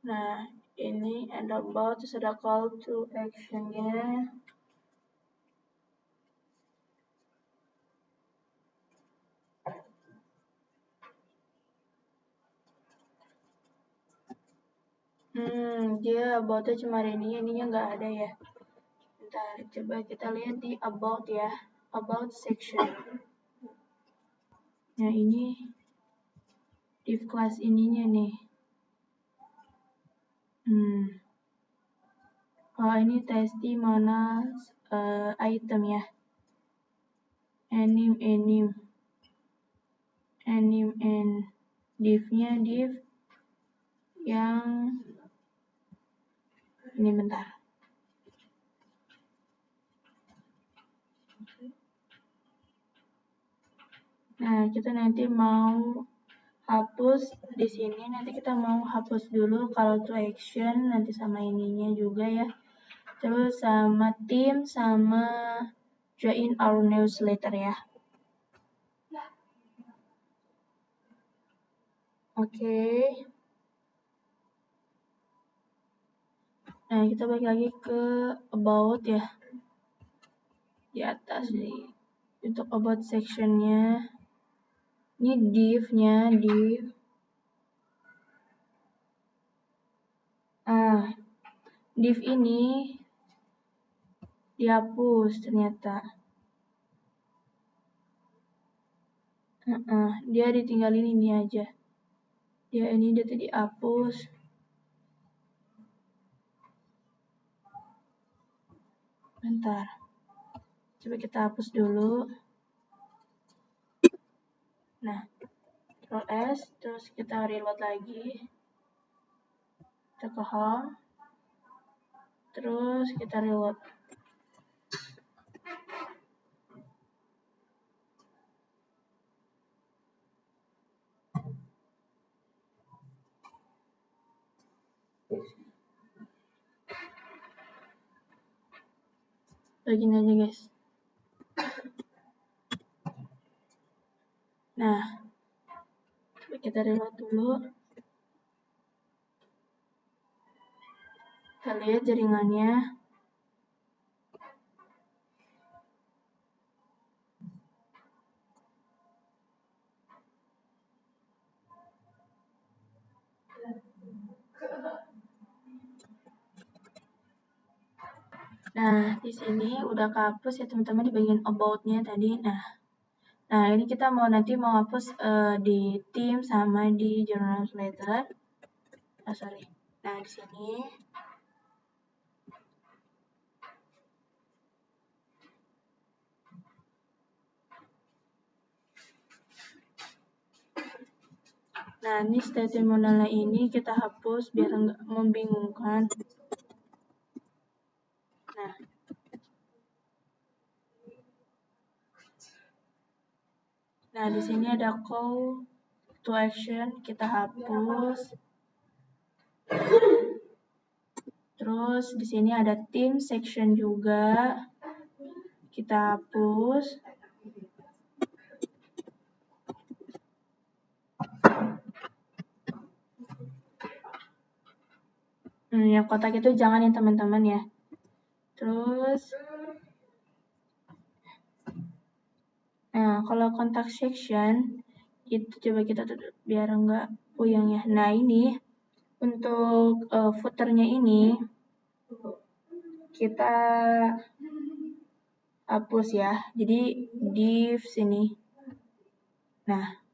Nah, ini ada about, terus ada call to action-nya. Dia about-nya cuma ininya nggak ada ya. Bentar, coba kita lihat di about ya, about section. Nah, ini div class ininya nih. Oh, ini testimona item ya. Anim and div-nya div yang ini, bentar. Nah, kita nanti mau hapus di sini, nanti kita mau hapus dulu call to action, nanti sama ininya juga ya. Terus sama tim, sama join our newsletter ya. Oke. Nah, kita balik lagi ke about ya. Di atas nih. Untuk about sectionnya. Ini div-nya, div. Div ini dihapus ternyata. Dia ditinggalin ini aja. Dia ini tadi dihapus. Bentar. Coba kita hapus dulu. Nah, Ctrl S, terus kita reload lagi. Kita ke home. Terus kita reload. Begini aja guys. Nah, coba kita reload dulu. Kita lihat jaringannya. Nah, di sini udah kehapus ya teman-teman di bagian about-nya tadi. Nah, ini kita nanti mau hapus di tim sama di journal newsletter. Nah, di sini nah, ini testimonialnya ini kita hapus biar nggak membingungkan. Nah, di sini ada call to action, kita hapus. Terus di sini ada team section juga, kita hapus. Yang kotak itu jangan ya teman-teman ya. Terus, nah kalau kontak section itu coba kita tutup biar nggak puyeng ya. Nah ini untuk footernya ini kita hapus ya. Jadi div sini. Nah.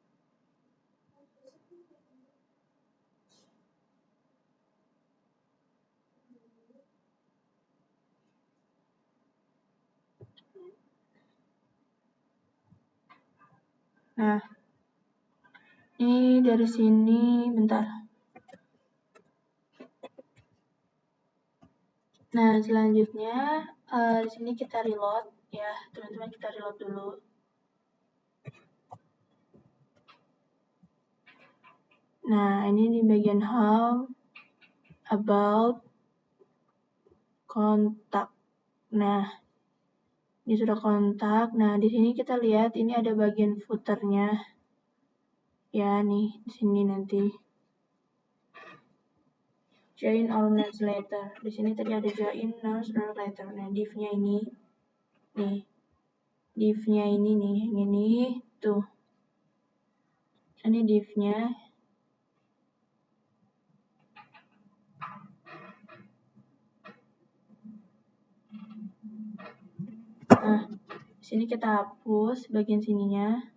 Nah, ini dari sini, bentar. Nah, selanjutnya Di sini kita reload ya, teman-teman, kita reload dulu. Nah, ini di bagian home, about, kontak. Nah, ini sudah kontak. Nah, di sini kita lihat ini ada bagian footernya. Ya, nih, di sini nanti. Join our newsletter. Di sini tadi ada join newsletter. Nah, div-nya ini. Nih. Div-nya ini nih, yang ini tuh. Ini div-nya. Nah, di sini kita hapus bagian sininya.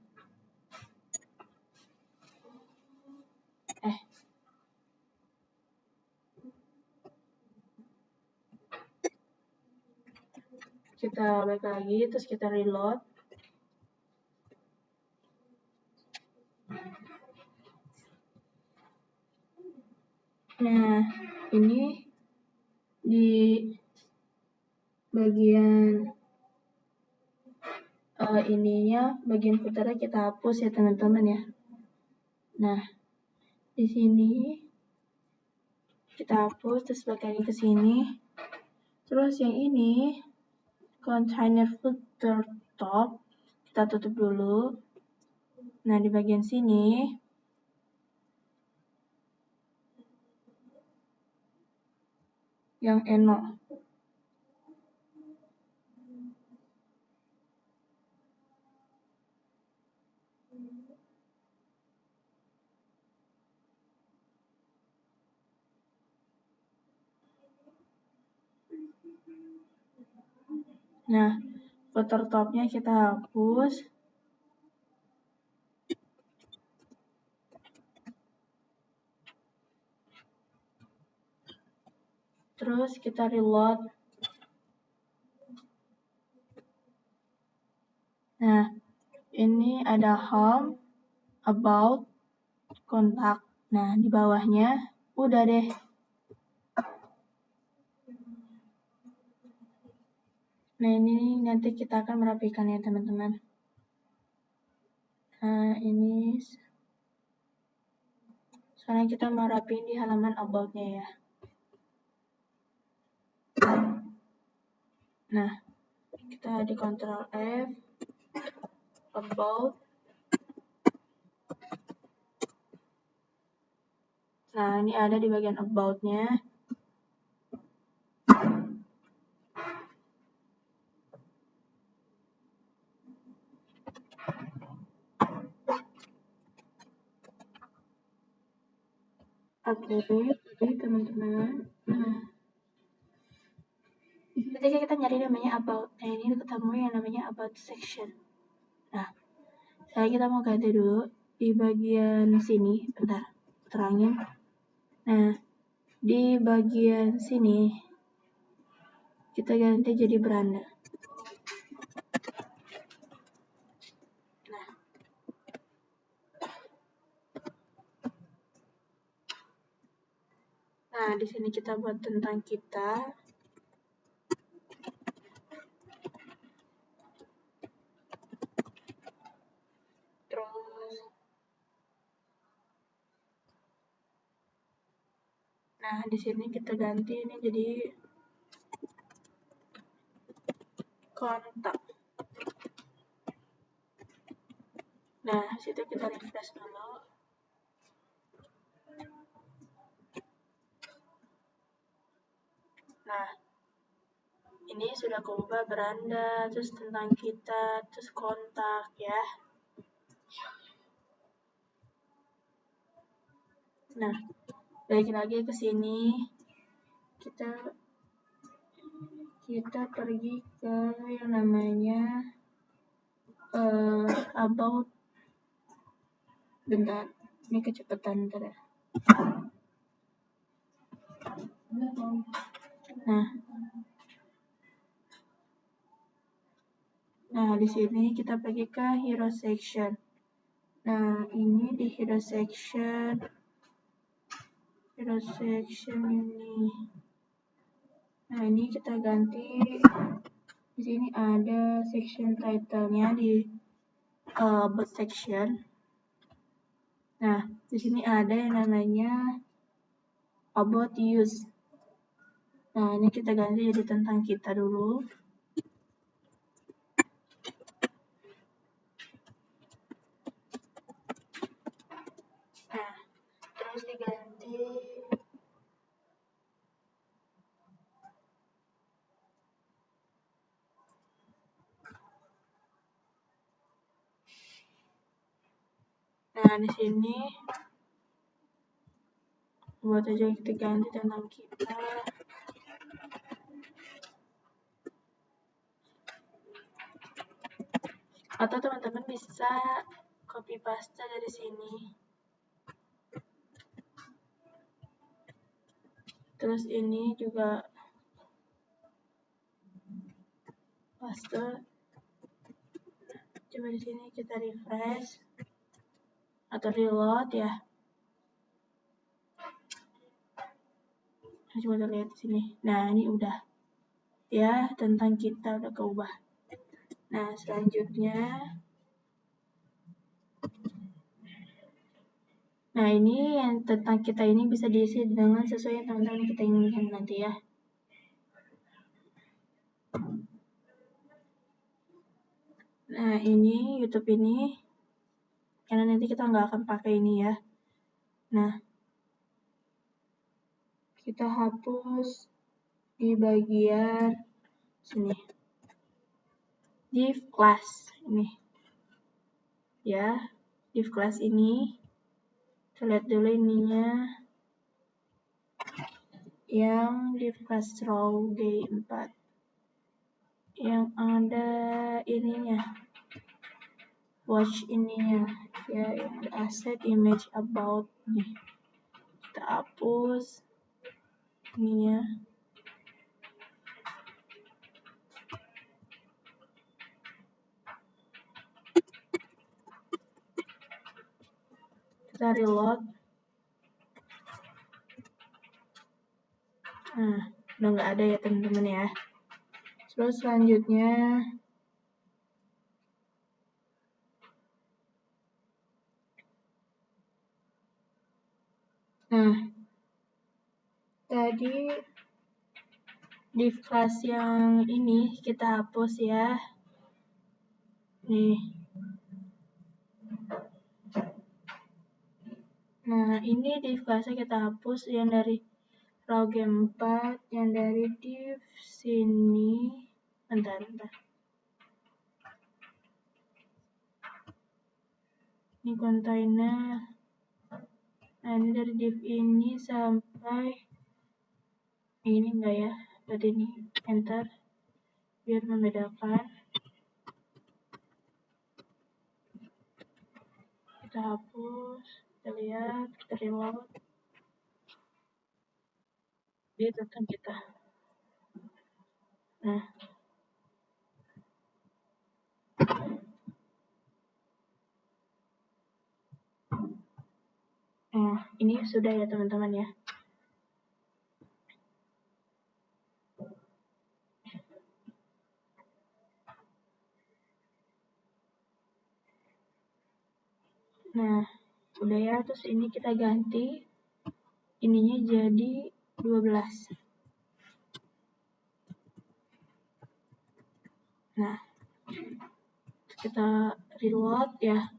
Kita balik lagi, terus kita reload. Nah, ini di bagian ininya, bagian footernya kita hapus ya teman-teman ya. Nah, di sini kita hapus, terus balik lagi ke sini. Terus yang ini, container footer top, kita tutup dulu. Nah, di bagian sini, yang eno. Nah, footer topnya kita hapus. Terus kita reload. Nah, ini ada home, about, kontak. Nah, di bawahnya udah deh. Nah, ini nanti kita akan merapikan ya teman-teman. Nah, ini sekarang kita mau rapiin di halaman about-nya ya. Nah, kita di Ctrl F, about. Nah, ini ada di bagian about-nya. Oke, jadi teman-teman. Nah, ketika kita nyari namanya about, nah ini ketemu yang namanya about section. Nah, sekarang kita mau ganti dulu di bagian sini. Bentar, terangin. Nah, di bagian sini kita ganti jadi beranda. Nah, di sini kita buat tentang kita. Terus, nah di sini kita ganti ini jadi kontak. Nah, situ kita refresh dulu. Nah, ini sudah keubah beranda, terus tentang kita, terus kontak ya. Nah, balik lagi ke sini. Kita pergi ke yang namanya about. Bentar, ini kecepatan bentar ya. Nah, di sini kita pergi ke hero section. Nah, ini di hero section ini. Nah, ini kita ganti Di sini ada section title-nya di about section. Nah, di sini ada yang namanya about use. Nah, ini kita ganti jadi tentang kita dulu. Nah, terus diganti nah, di sini buat aja kita ganti tentang kita. Atau teman-teman bisa copy paste dari sini. Terus ini juga paste. Coba di sini kita refresh atau reload ya. Nah, coba kita lihat di sini. Nah, ini udah ya, tentang kita udah keubah. Nah, selanjutnya nah, ini yang tentang kita ini bisa diisi dengan sesuai yang teman-teman kita inginkan nanti ya. Nah, ini YouTube ini karena nanti kita nggak akan pakai ini ya. Nah, kita hapus di bagian sini. Div class ini. Ya, div class ini. Kita lihat dulu ininya. Yang div class row G4. Yang ada ininya. Watch ininya. Ya, yang ada asset image about nih. Kita hapus ininya. Kita reload. Nah, udah nggak ada ya teman-teman ya. Terus selanjutnya nah, tadi div class yang ini kita hapus ya. Nih. Nah, ini div class-nya kita hapus yang dari row G4, yang dari div sini. Bentar. Ini kontainer. Nah, ini dari div ini sampai ini enggak ya? Berarti ini enter biar membedakan. Kita hapus, kita lihat, kita reload. Dia tentang kita. Nah, ini sudah ya teman-teman ya. Nah, udah ya, terus ini kita ganti ininya jadi 12. Nah, kita reload ya.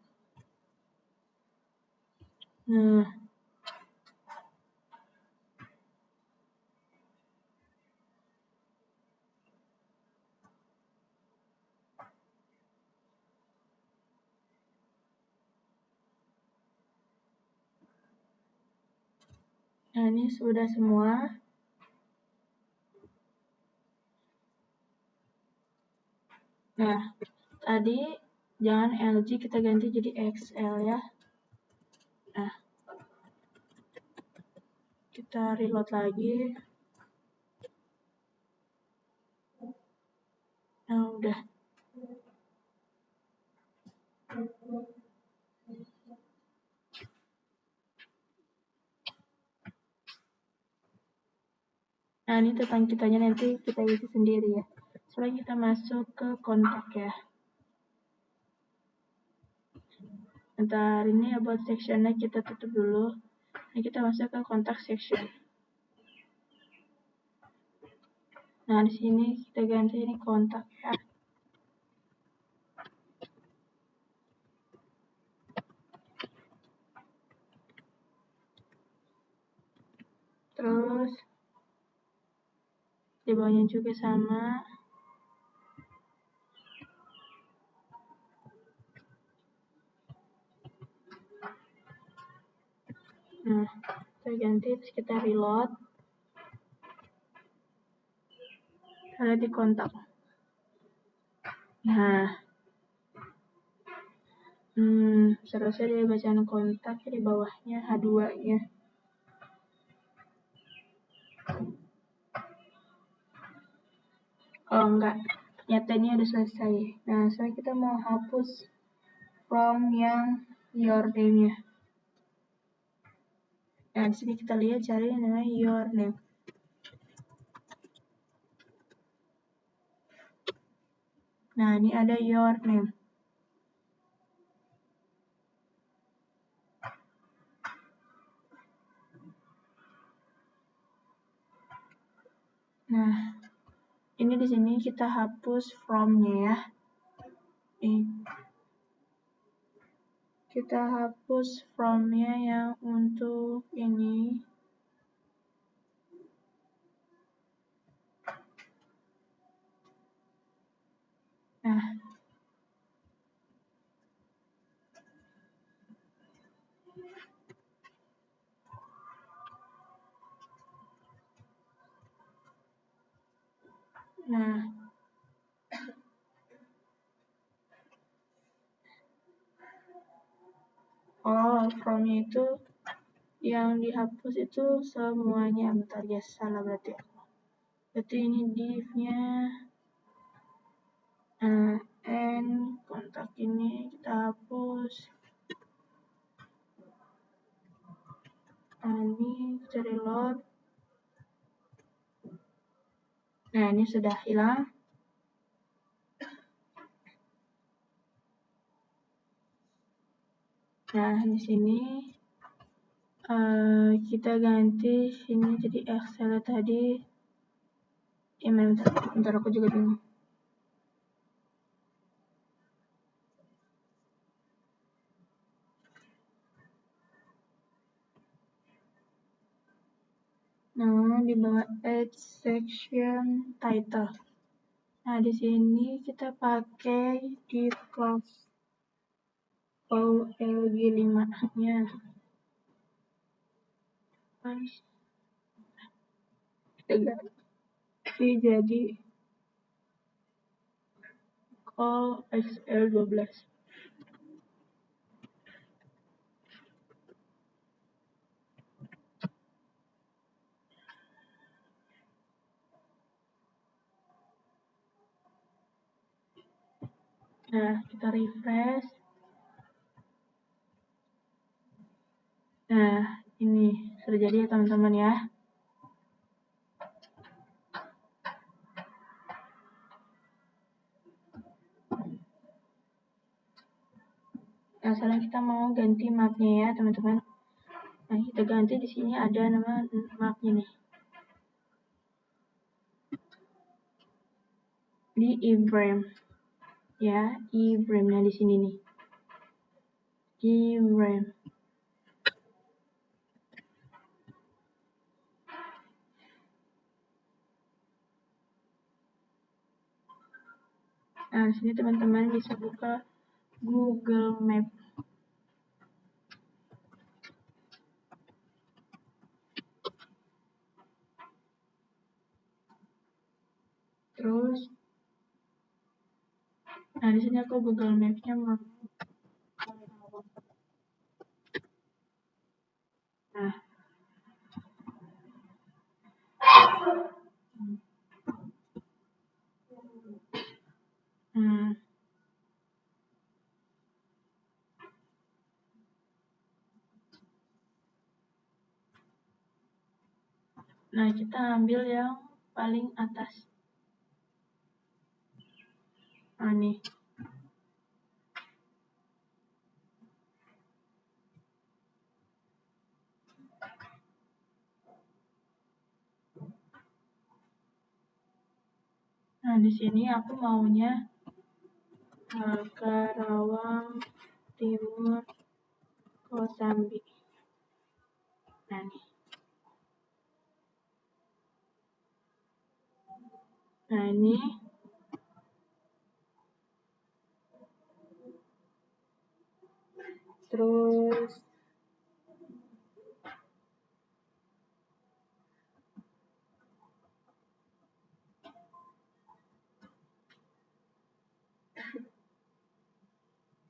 Nah, ini sudah semua. Nah, tadi jangan LG kita ganti jadi XL ya. Nah, kita reload lagi. Nah, udah. Nah, ini tentang kitanya nanti kita isi sendiri ya. Setelah kita masuk ke kontak ya. Ntar ini about sectionnya kita tutup dulu. Nah, kita masuk ke kontak section. Nah, di sini kita ganti ini kontak ya. Terus di bawahnya juga sama. Nah, kita ganti, terus kita reload. Ada di kontak. Nah, seharusnya dia bacaan kontak di bawahnya H2-nya. Oh enggak, ternyata ini udah selesai. Nah, sekarang kita mau hapus from yang your name-nya. Nah, di sini kita lihat cari yang namanya your name. Nah, ini ada your name. Nah, ini di sini kita hapus from-nya ya. Kita hapus from-nya yang untuk ini. Nah, from-nya itu yang dihapus itu semuanya. Bentar ya, salah berarti aku. Berarti ini div-nya. And kontak ini kita hapus. Nah, ini kita reload. Nah, ini sudah hilang. Nah, di sini kita ganti sini jadi Excel tadi. Ya, bentar aku juga bingung. Nah, di bawah add section title. Nah, di sini kita pakai div class OLG5-nya. Kita ganti jadi call XL12. Nah, kita refresh. Nah, ini sudah jadi ya teman-teman ya. Nah, sekarang kita mau ganti mapnya ya teman-teman. Nah, kita ganti di sini ada nama mapnya nih. Di iframe. Ya, iframe. Nah, di sini nih. Iframe. Nah, di sini teman-teman bisa buka Google Map. Terus, nah di sini aku Google Map-nya mau. Nah, nah kita ambil yang paling atas. Nah, nih. Nah, di sini aku maunya Karawang Timur Kosambi. Nah, nih. Nah, ini terus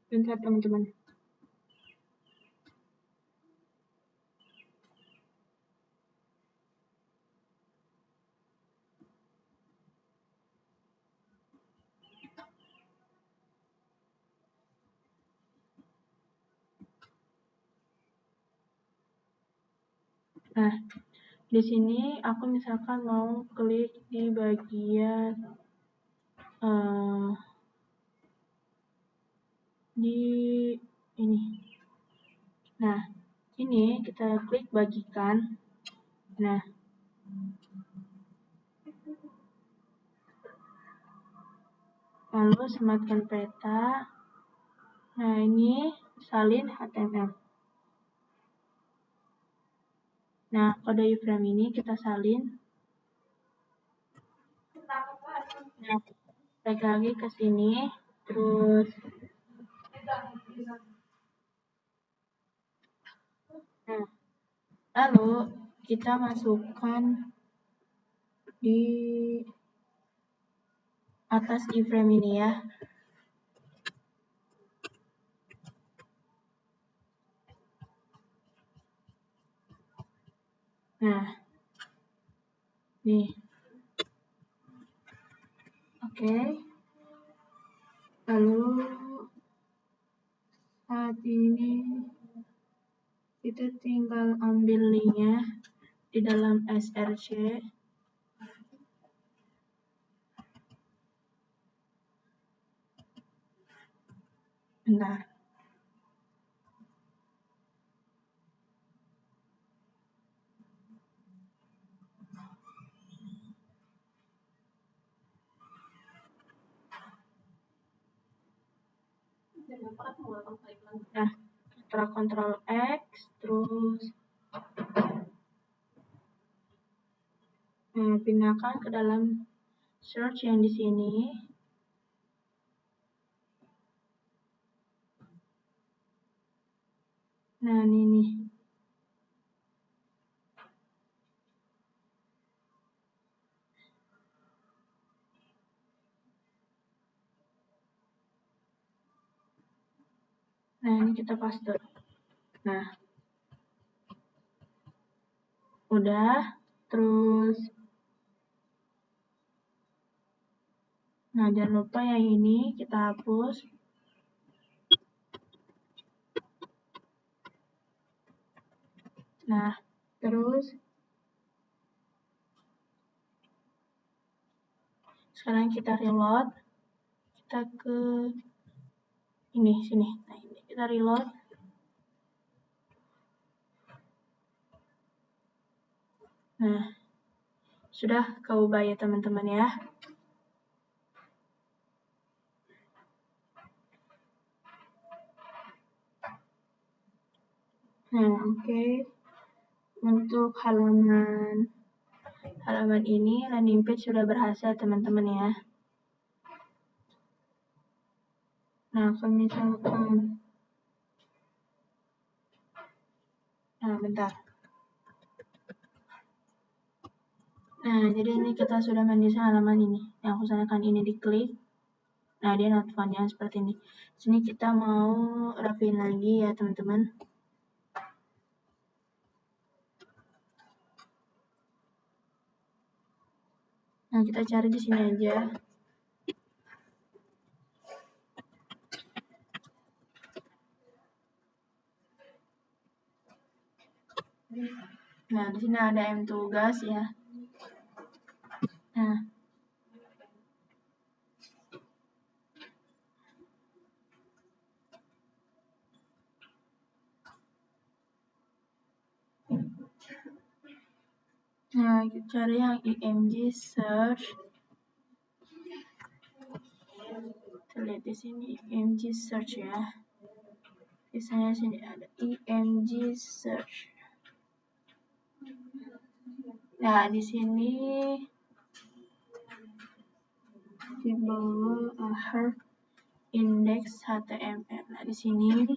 bentar teman-teman. Nah, di sini aku misalkan mau klik di bagian di ini. Nah, ini kita klik bagikan. Nah, lalu sematkan peta. Nah, ini salin HTML. Nah, kode iframe ini kita salin. Nah, balik lagi ke sini, terus nah, lalu kita masukkan di atas iframe ini ya. Nah, nih. Oke. Lalu saat ini kita tinggal ambil linknya di dalam src. Bentar. Nah, setelah Ctrl X, terus pindahkan ke dalam search yang di sini. Nah, ini nih. Nah, ini kita paste. Nah, udah. Terus, nah jangan lupa yang ini kita hapus. Nah, terus sekarang kita reload. Kita ke ini sini. Nah, ini kita reload. Nah, sudah keubah ya teman-teman ya. Nah, oke. Untuk halaman ini landing page sudah berhasil teman-teman ya. Nah, kalau misalkan bentar. Nah, jadi ini kita sudah mendesain halaman ini. Yang aku sarankan ini diklik. Nah, dia not found-nya seperti ini. Sini kita mau rapiin lagi ya, teman-teman. Nah, kita cari di sini aja. Nah, di sini ada M tugas ya. Nah, Nah, cari yang IMG search. Kita lihat di sini IMG search ya. Biasanya sini ada IMG search. Nah, di sini di bawah herb index HTML. Nah, di sini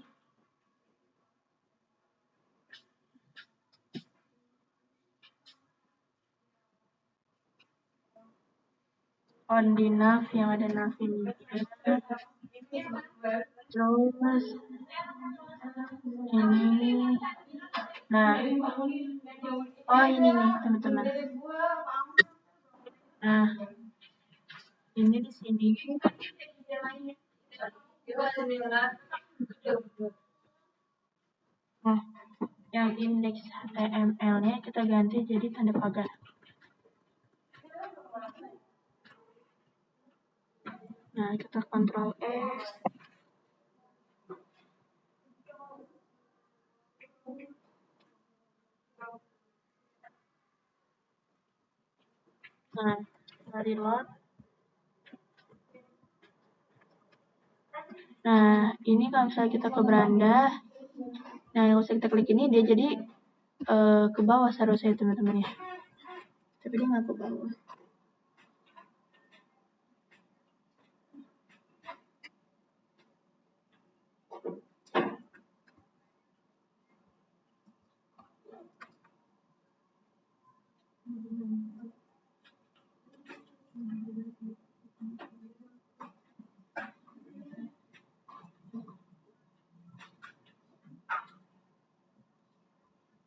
on the nav yang ada nav ini. Terus ini, nah, oh ini nih teman-teman. Nah, ini di sini. Nah, yang indeks HTML-nya kita ganti jadi tanda pagar. Nah, kita Ctrl X. Nah, kita reload. Nah, ini kalau misalnya kita ke beranda, nah yang usah kita klik ini dia jadi ke bawah seharusnya teman-teman ya. Tapi dia nggak ke bawah.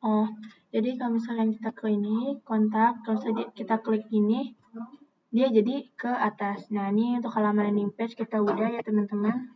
Oh, jadi kalau misalnya kita ke ini, kontak, kalau misalnya kita klik ini, dia jadi ke atas. Nah, ini untuk halaman landing page kita udah ya teman-teman.